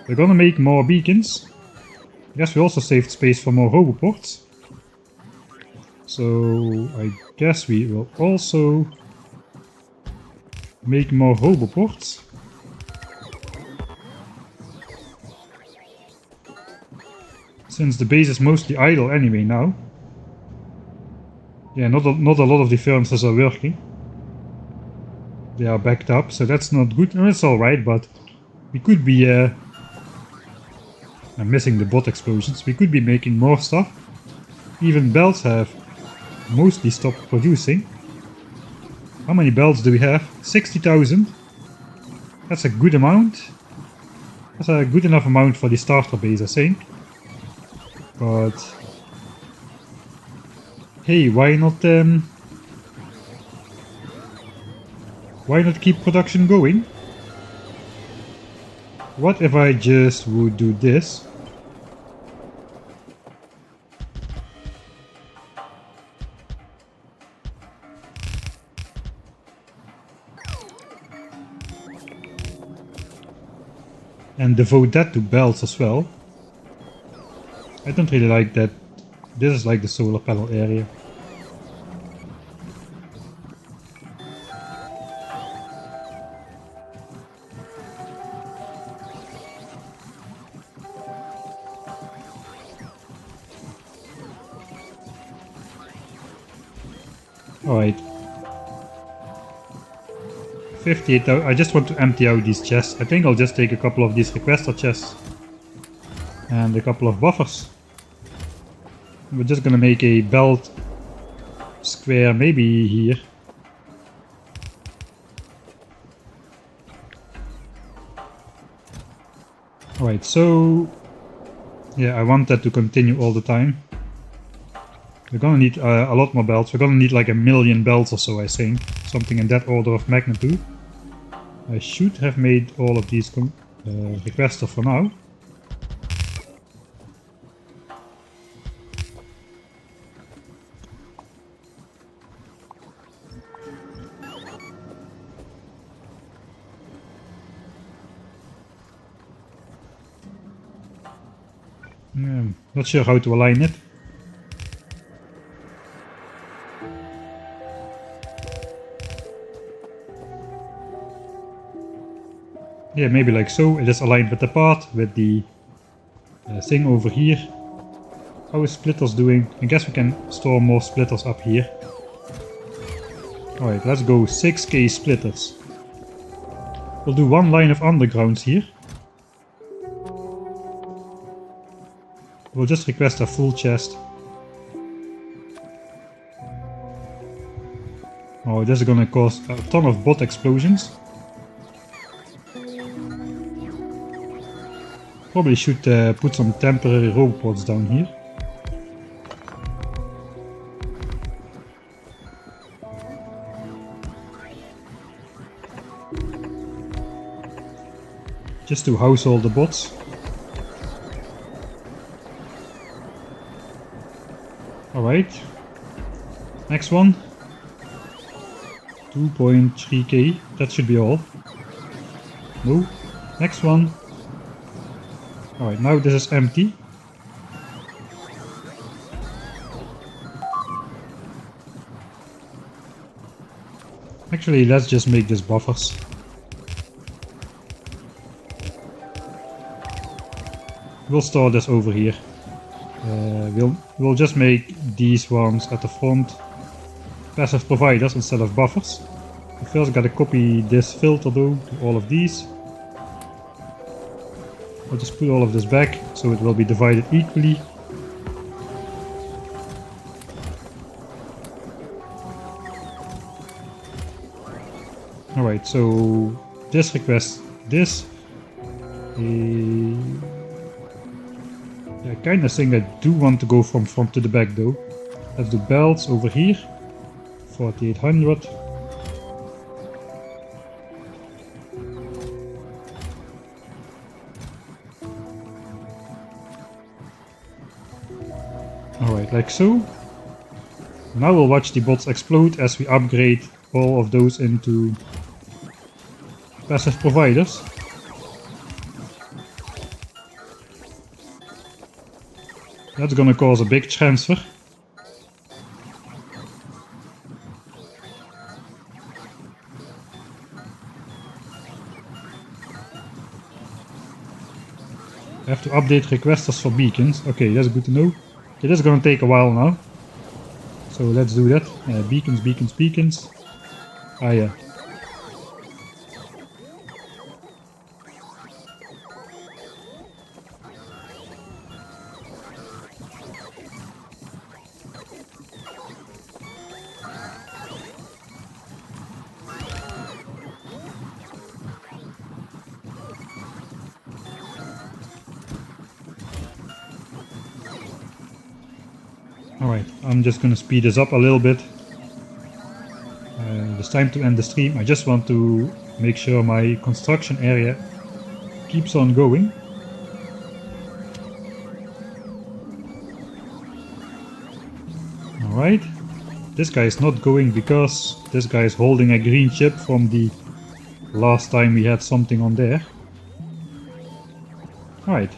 We're gonna make more beacons. I guess we also saved space for more hoverports. So I guess we will also make more hoverports. Since the base is mostly idle anyway now. Yeah, not a lot of the furnaces are working. They are backed up, so that's not good. No, it's alright, but we could be... I'm missing the bot explosions. We could be making more stuff. Even belts have mostly stopped producing. How many belts do we have? 60,000. That's a good amount. That's a good enough amount for the starter base, I think. But hey, why not keep production going? What if I just would do this? And devote that to belts as well. I don't really like that. This is like the solar panel area. Alright. 58. I just want to empty out these chests. I think I'll just take a couple of these requester chests. And a couple of buffers. We're just gonna make a belt square, maybe here. Alright, so yeah, I want that to continue all the time. We're gonna need a lot more belts. We're gonna need like 1 million belts or so, I think. Something in that order of magnitude. I should have made all of these requester for now. Not sure how to align it. Yeah, maybe like so. It is aligned with the path, with the thing over here. How is splitters doing? I guess we can store more splitters up here. Alright, let's go 6k splitters. We'll do one line of undergrounds here. We'll just request a full chest. Oh, this is gonna cause a ton of bot explosions. Probably should put some temporary robots down here. Just to house all the bots. Alright. Next one. 2.3k. That should be all. No. Next one. Alright, now this is empty. Actually, let's just make this buffers. We'll store this over here. We'll just make these ones at the front passive providers instead of buffers. First gotta copy this filter though to all of these. I'll just put all of this back so it will be divided equally. Alright, so this requests this. I kinda think I do want to go from front to the back though. Let's do belts over here. 4800. Alright, like so. Now we'll watch the bots explode as we upgrade all of those into passive providers. That's gonna cause a big transfer. I have to update requesters for beacons. Okay, that's good to know. Okay, this is gonna take a while now. So let's do that. Beacons, beacons, beacons. Ah yeah. Alright, I'm just gonna speed this up a little bit. It's time to end the stream. I just want to make sure my construction area keeps on going. Alright, this guy is not going because this guy is holding a green chip from the last time we had something on there. Alright,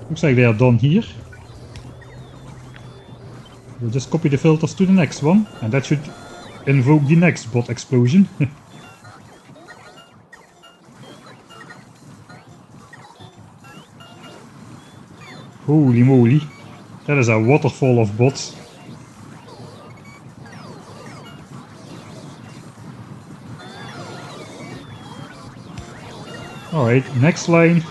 looks like they are done here. We'll just copy the filters to the next one, and that should invoke the next bot explosion. Holy moly, that is a waterfall of bots. Alright, next line.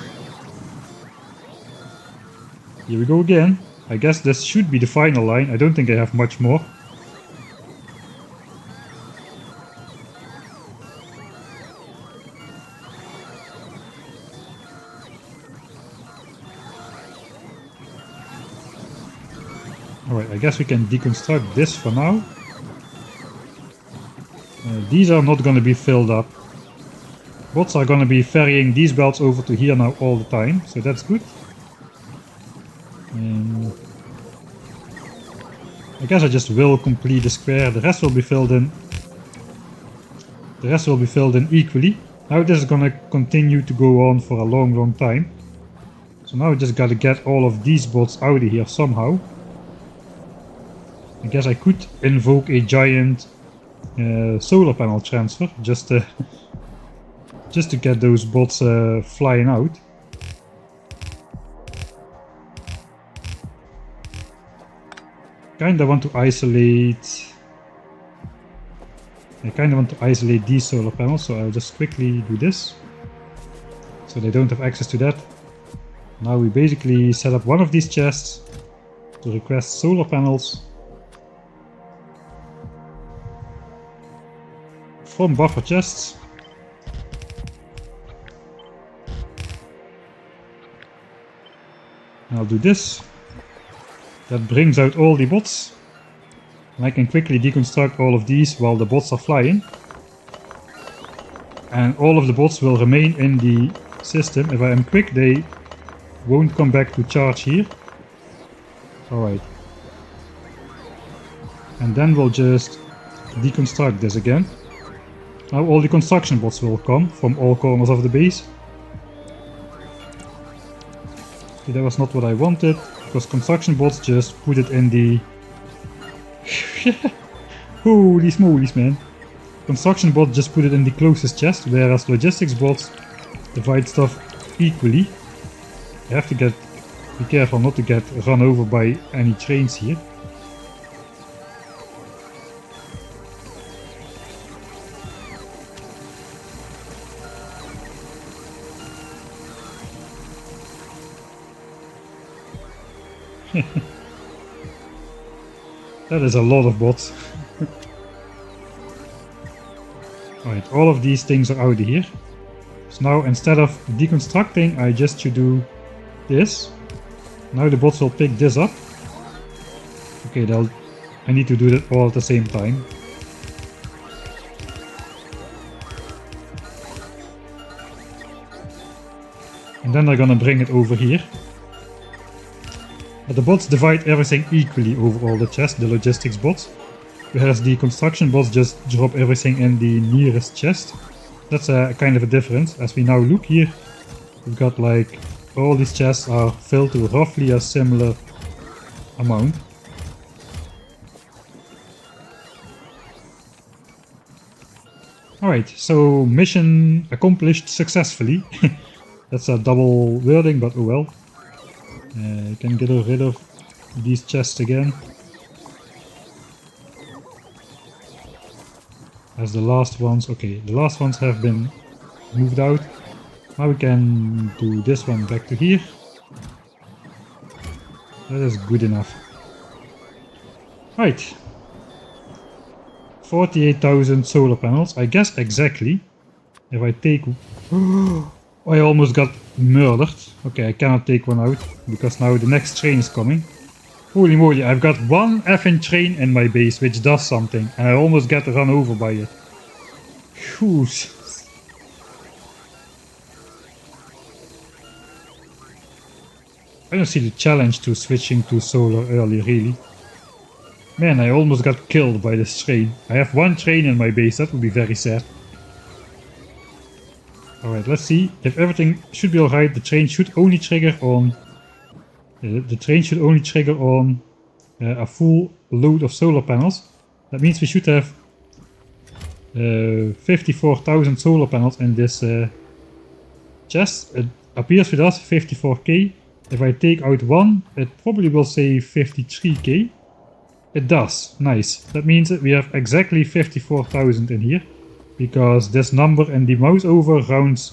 Here we go again. I guess this should be the final line. I don't think I have much more. Alright, I guess we can deconstruct this for now. These are not going to be filled up. Bots are going to be ferrying these belts over to here now all the time, so that's good. I guess I just will complete the square. The rest will be filled in. The rest will be filled in equally. Now this is gonna continue to go on for a long time. So now I just gotta get all of these bots out of here somehow. I guess I could invoke a giant solar panel transfer just to just to get those bots flying out. Kinda want to isolate... I kinda want to isolate these solar panels, so I'll just quickly do this. So they don't have access to that. Now we basically set up one of these chests to request solar panels from buffer chests. And I'll do this. That brings out all the bots. And I can quickly deconstruct all of these while the bots are flying. And all of the bots will remain in the system. If I am quick, they won't come back to charge here. Alright. And then we'll just deconstruct this again. Now all the construction bots will come from all corners of the base. Okay, that was not what I wanted, because construction bots just put it in the... Holy smolies, man. Construction bots just put it in the closest chest, whereas logistics bots divide stuff equally. You have to be careful not to get run over by any trains here. That is a lot of bots. Alright, all of these things are out of here. So now instead of deconstructing, I just should do this. Now the bots will pick this up. Okay, I need to do that all at the same time. And then they're gonna bring it over here. But the bots divide everything equally over all the chests, the logistics bots. Whereas the construction bots just drop everything in the nearest chest. That's a kind of a difference. As we now look here, we've got like all these chests are filled to roughly a similar amount. Alright, so mission accomplished successfully. That's a double wording, but oh well. You can get rid of these chests again. As the last ones, okay, the last ones have been moved out. Now we can do this one back to here. That is good enough. Right. 48,000 solar panels, I guess exactly. If I take... I almost got murdered. Okay, I cannot take one out, because now the next train is coming. Holy moly, I've got one effing train in my base which does something, and I almost get run over by it. Phew. I don't see the challenge to switching to solar early, really. Man, I almost got killed by this train. I have one train in my base, that would be very sad. Alright, let's see. If everything should be alright, the train should only trigger on... a full load of solar panels. That means we should have 54,000 solar panels in this chest. It appears with us 54k. If I take out one, it probably will say 53k. It does. Nice. That means that we have exactly 54,000 in here. Because this number and the mouse over rounds,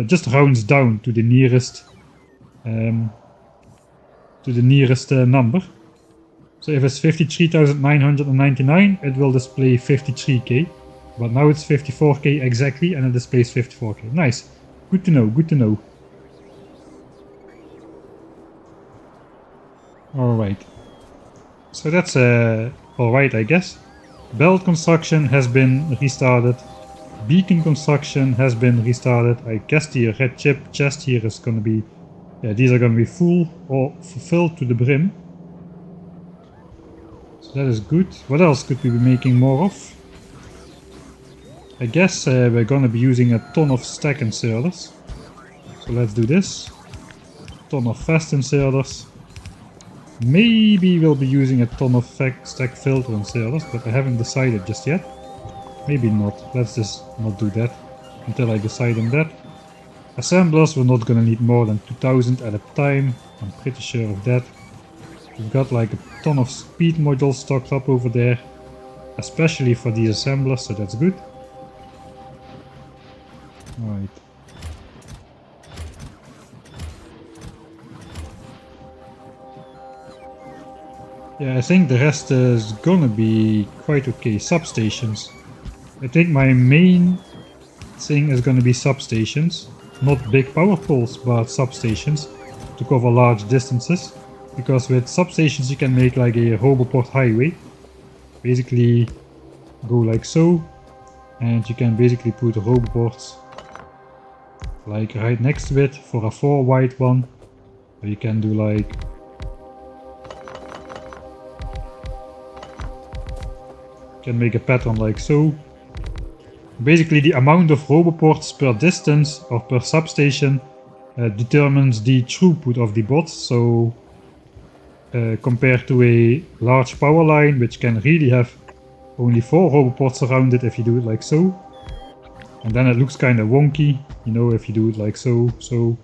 just rounds down to the nearest number. So if it's 53,999, it will display 53k. But now it's 54k exactly, and it displays 54k. Nice. Good to know, good to know. Alright. So that's alright, I guess. Belt construction has been restarted. Beacon construction has been restarted. I guess the red chip chest here is gonna be... Yeah, these are gonna be full or fulfilled to the brim. So that is good. What else could we be making more of? I guess we're gonna be using a ton of stack inserters. So let's do this. Ton of fast inserters. Maybe we'll be using a ton of stack filter inserters, but I haven't decided just yet. Maybe not. Let's just not do that. until I decide on that. Assemblers, we're not gonna need more than 2000 at a time, I'm pretty sure of that. We've got like a ton of speed modules stocked up over there, especially for these assemblers, so that's good. Alright. Yeah, I think the rest is gonna be quite okay. Substations. I think my main thing is gonna be substations. Not big power poles, but substations to cover large distances. Because with substations you can make like a Roboport highway. Basically go like so. And you can basically put Roboports like right next to it for a 4 wide one. Or you can do like... You can make a pattern like so. Basically the amount of Roboports per distance or per substation determines the throughput of the bots. So compared to a large power line, which can really have only 4 Roboports around it if you do it like so. And then it looks kind of wonky, you know, if you do it like so, so,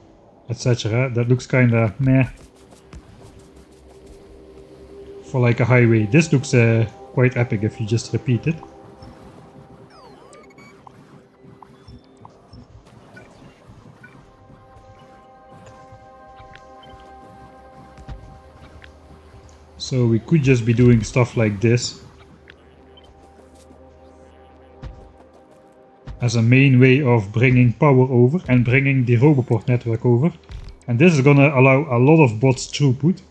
etc. That looks kind of meh. For like a highway. This looks quite epic if you just repeat it. So we could just be doing stuff like this as a main way of bringing power over and bringing the Roboport network over. And this is gonna allow a lot of bots throughput.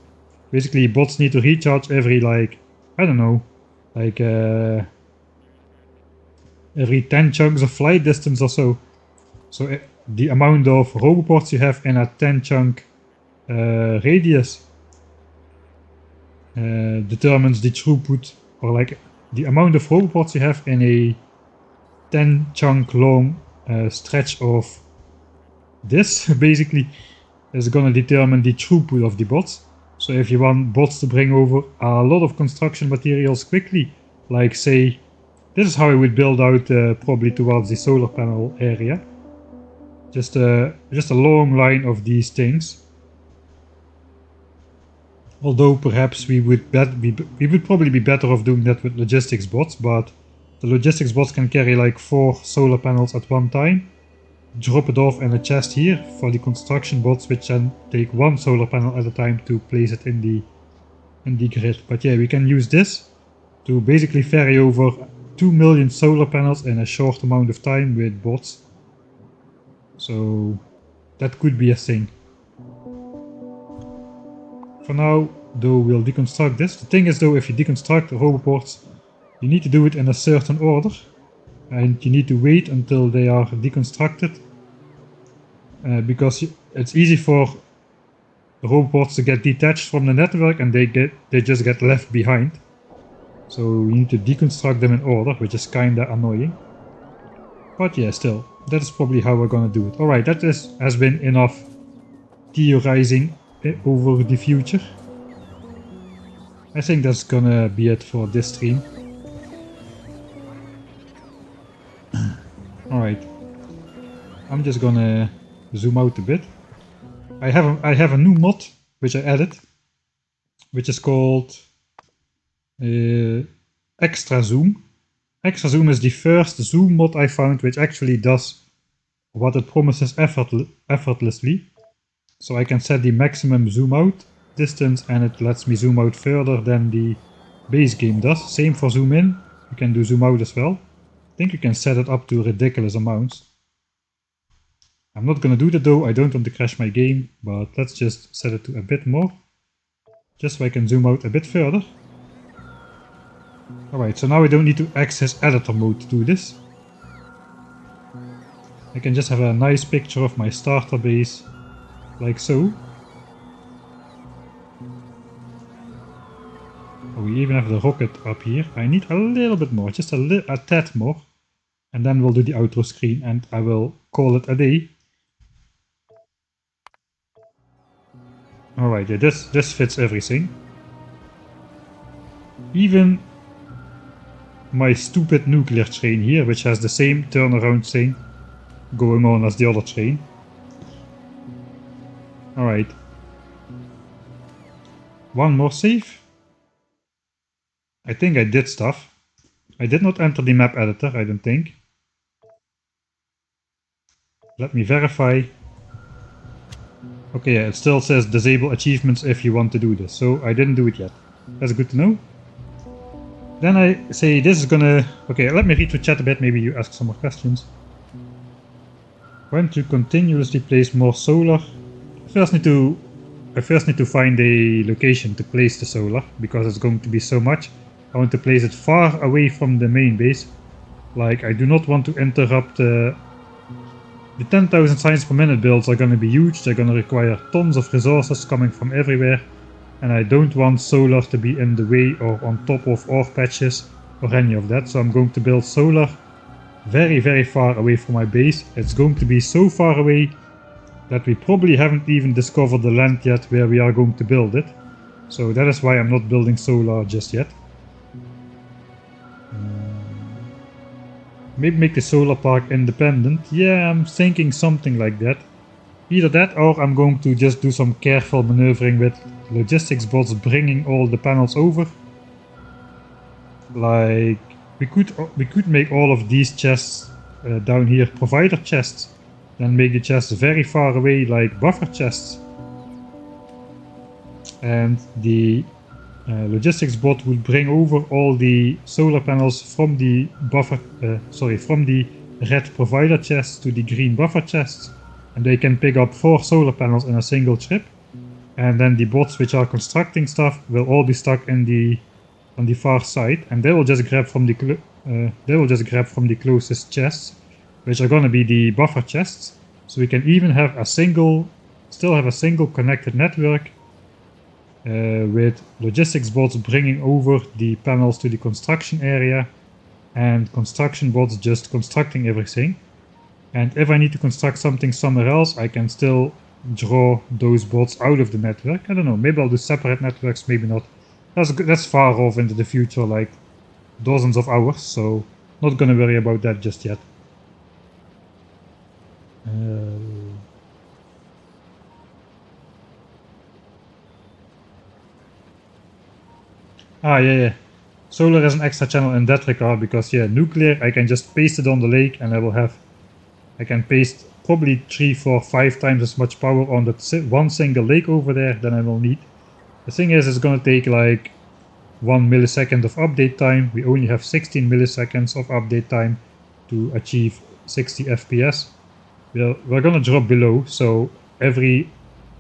Basically bots need to recharge every like, I don't know, like every 10 chunks of flight distance or so. So the amount of Roboports you have in a 10 chunk radius determines the throughput, or like the amount of Roboports you have in a 10 chunk long stretch of this basically is gonna determine the throughput of the bots. So if you want bots to bring over a lot of construction materials quickly, like say, this is how I would build out probably towards the solar panel area. Just a long line of these things. Although perhaps we would probably be better off doing that with logistics bots, but the logistics bots can carry like 4 solar panels at one time. Drop it off in a chest here for the construction bots, which then take 1 solar panel at a time to place it in the grid. But yeah, we can use this to basically ferry over 2 million solar panels in a short amount of time with bots. So that could be a thing. For now, though, we'll deconstruct this. The thing is though, if you deconstruct the Roboports, you need to do it in a certain order. And you need to wait until they are deconstructed. Because it's easy for the Roboports to get detached from the network and they just get left behind. So you need to deconstruct them in order, which is kinda annoying. But yeah, still, that's probably how we're gonna do it. Alright, that has been enough theorizing over the future. I think that's gonna be it for this stream. Alright, I'm just gonna zoom out a bit. I have a new mod which I added, which is called Extra Zoom. Extra Zoom is the first zoom mod I found which actually does what it promises effortlessly. So I can set the maximum zoom out distance and it lets me zoom out further than the base game does. Same for zoom in, you can do zoom out as well. I think you can set it up to ridiculous amounts. I'm not gonna do that though, I don't want to crash my game, but let's just set it to a bit more. Just so I can zoom out a bit further. Alright, so now I don't need to access editor mode to do this. I can just have a nice picture of my starter base, like so. Oh, we even have the rocket up here. I need a little bit more, just a tad more. And then we'll do the outro screen and I will call it a day. Alright, yeah, this fits everything. Even my stupid nuclear train here, which has the same turnaround thing, going on as the other train. Alright. One more save. I think I did stuff. I did not enter the map editor, I don't think. Let me verify. Okay, yeah, it still says disable achievements if you want to do this, so I didn't do it yet. That's good to know. Then I say this is gonna... Okay, let me read the chat a bit, maybe you ask some more questions. When to continuously place more solar? I first need to find a location to place the solar, because it's going to be so much. I want to place it far away from the main base. Like, I do not want to interrupt the 10,000 signs per minute builds are going to be huge. They're going to require tons of resources coming from everywhere. And I don't want solar to be in the way or on top of ore patches or any of that. So I'm going to build solar very, very far away from my base. It's going to be so far away that we probably haven't even discovered the land yet where we are going to build it. So that is why I'm not building solar just yet. Maybe make the solar park independent. Yeah, I'm thinking something like that. Either that or I'm going to just do some careful maneuvering with logistics bots bringing all the panels over. Like, we could make all of these chests down here provider chests. Then make the chests very far away like buffer chests. And the logistics bot will bring over all the solar panels from the buffer, from the red provider chests to the green buffer chests, and they can pick up 4 solar panels in a single trip. And then the bots which are constructing stuff will all be stuck in on the far side, and they will just grab from the closest chests, which are gonna be the buffer chests. So we can even have still have a single connected network. With logistics bots bringing over the panels to the construction area and construction bots just constructing everything. And if I need to construct something somewhere else, I can still draw those bots out of the network. I don't know, maybe I'll do separate networks, maybe not. That's far off into the future, like dozens of hours, so not gonna worry about that just yet. Yeah. Solar is an extra channel in that regard, because yeah, nuclear, I can just paste it on the lake and I can paste probably 3, 4, 5 times as much power on that one single lake over there than I will need. The thing is, it's gonna take like 1 millisecond of update time. We only have 16 milliseconds of update time to achieve 60 FPS. We're gonna drop below, so every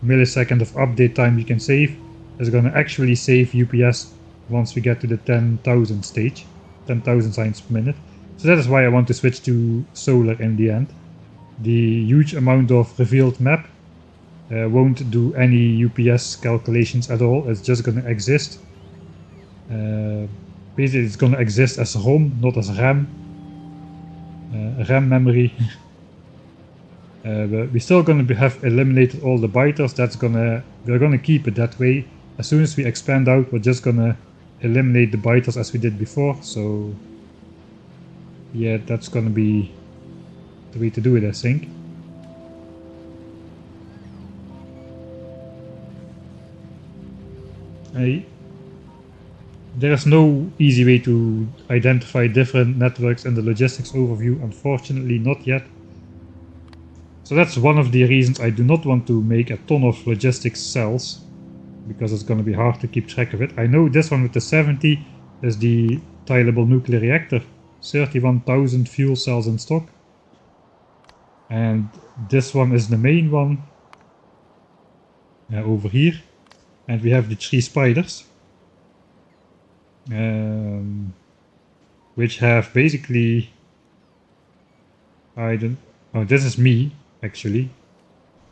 millisecond of update time you can save is gonna actually save UPS once we get to the 10,000 stage, 10,000 signs per minute. So that is why I want to switch to solar in the end. The huge amount of revealed map won't do any UPS calculations at all. It's just gonna exist. Basically it's gonna exist as ROM, not as RAM. RAM memory. But we're still gonna have eliminated all the biters. We're gonna keep it that way. As soon as we expand out, we're just gonna eliminate the biters as we did before. So yeah, that's gonna be the way to do it, I think. There's no easy way to identify different networks in the logistics overview, unfortunately not yet. So that's one of the reasons I do not want to make a ton of logistics cells, because it's going to be hard to keep track of it. I know this one with the 70 is the tileable nuclear reactor, 31,000 fuel cells in stock. And this one is the main one over here. And we have the 3 spiders, which have basically, this is me actually.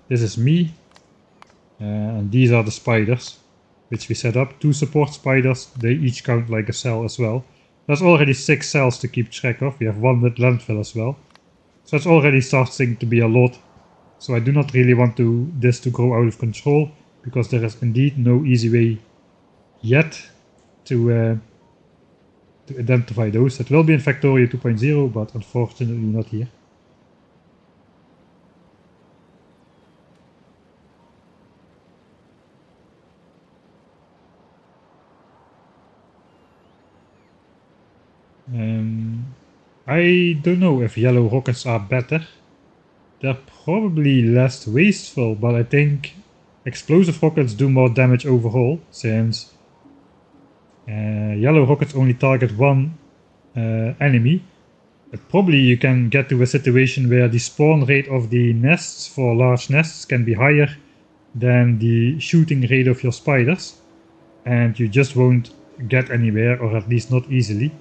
This is me. And these are the spiders which we set up. 2 support spiders, they each count like a cell as well. There's already 6 cells to keep track of. We have 1 with landfill as well. So it's already starting to be a lot. So I do not really want this to grow out of control, because there is indeed no easy way yet to identify those. It will be in Factorio 2.0, but unfortunately not here. I don't know if yellow rockets are better. They're probably less wasteful, but I think explosive rockets do more damage overall, since yellow rockets only target one enemy. But probably you can get to a situation where the spawn rate of the nests for large nests can be higher than the shooting rate of your spiders, and you just won't get anywhere, or at least not easily.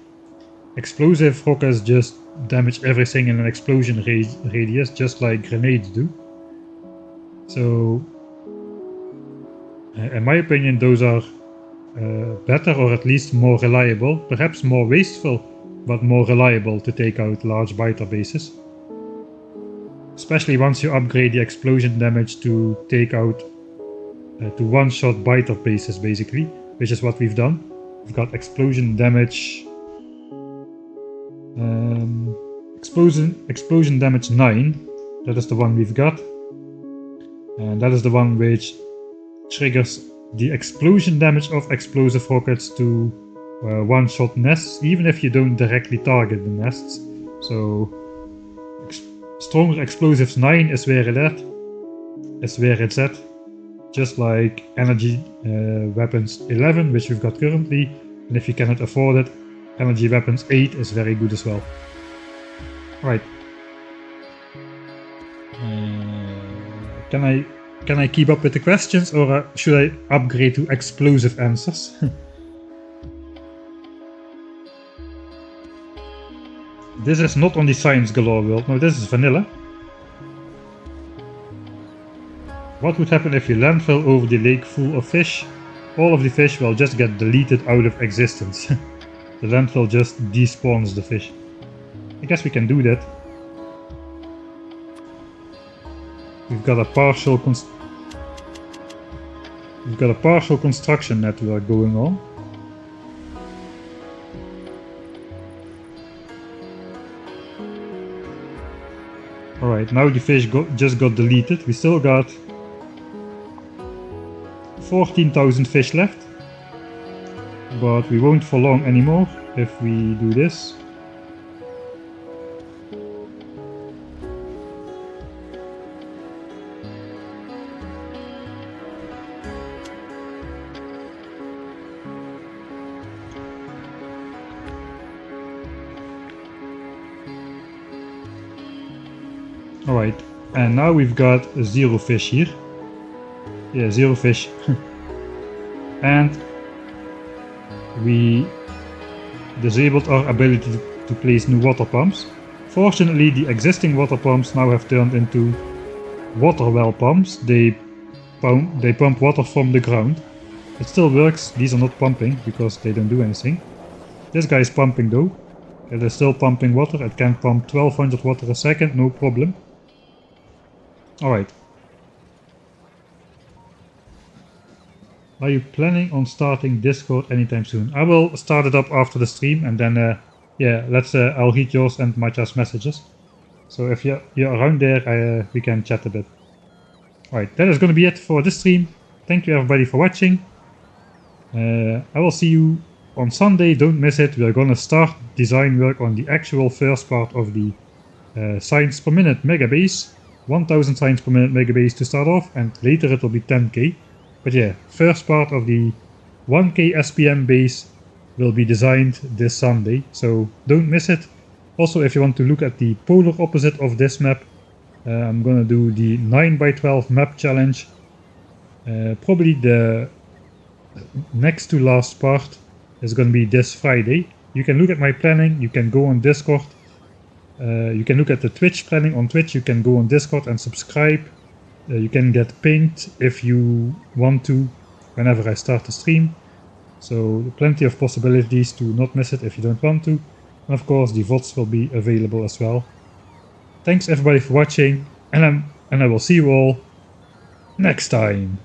Explosive rockets just damage everything in an explosion radius, just like grenades do. So, in my opinion, those are better, or at least more reliable, perhaps more wasteful, but more reliable to take out large biter bases. Especially once you upgrade the explosion damage to take out to one-shot biter bases, basically, which is what we've done. We've got explosion damage, explosion damage 9. That is the one we've got, and that is the one which triggers the explosion damage of explosive rockets to one-shot nests, even if you don't directly target the nests. So stronger explosives 9 is where it's at. Just like energy weapons 11, which we've got currently, and if you cannot afford it, energy weapons 8 is very good as well. Right. Can I keep up with the questions, or should I upgrade to explosive answers? This is not on the Science Galore world, no, this is vanilla. What would happen if you landfill over the lake full of fish? All of the fish will just get deleted out of existence. The landfill just despawns the fish. I guess we can do that. We've got a partial construction network going on. Alright, now the fish just got deleted. We still got 14,000 fish left, but we won't for long anymore if we do this. Alright, and now we've got 0 fish here. Yeah, 0 fish. And we disabled our ability to place new water pumps. Fortunately, the existing water pumps now have turned into water well pumps. They pump water from the ground. It still works. These are not pumping because they don't do anything. This guy is pumping though. It is still pumping water. It can pump 1200 water a second, no problem. Alright. Are you planning on starting Discord anytime soon? I will start it up after the stream, and then yeah, I'll read yours and Matja's messages. So if you're around there, we can chat a bit. Alright, that is going to be it for this stream. Thank you everybody for watching. I will see you on Sunday, don't miss it. We're going to start design work on the actual first part of the signs per minute megabase. 1000 signs per minute megabase to start off, and later it will be 10k. But yeah, first part of the 1k SPM base will be designed this Sunday, so don't miss it. Also, if you want to look at the polar opposite of this map, I'm gonna do the 9x12 map challenge. Probably the next to last part is gonna be this Friday. You can look at my planning, you can go on Discord. You can look at the Twitch planning on Twitch, you can go on Discord and subscribe. You can get pinged if you want to, whenever I start the stream. So plenty of possibilities to not miss it if you don't want to. And of course the VODs will be available as well. Thanks everybody for watching, and I will see you all next time.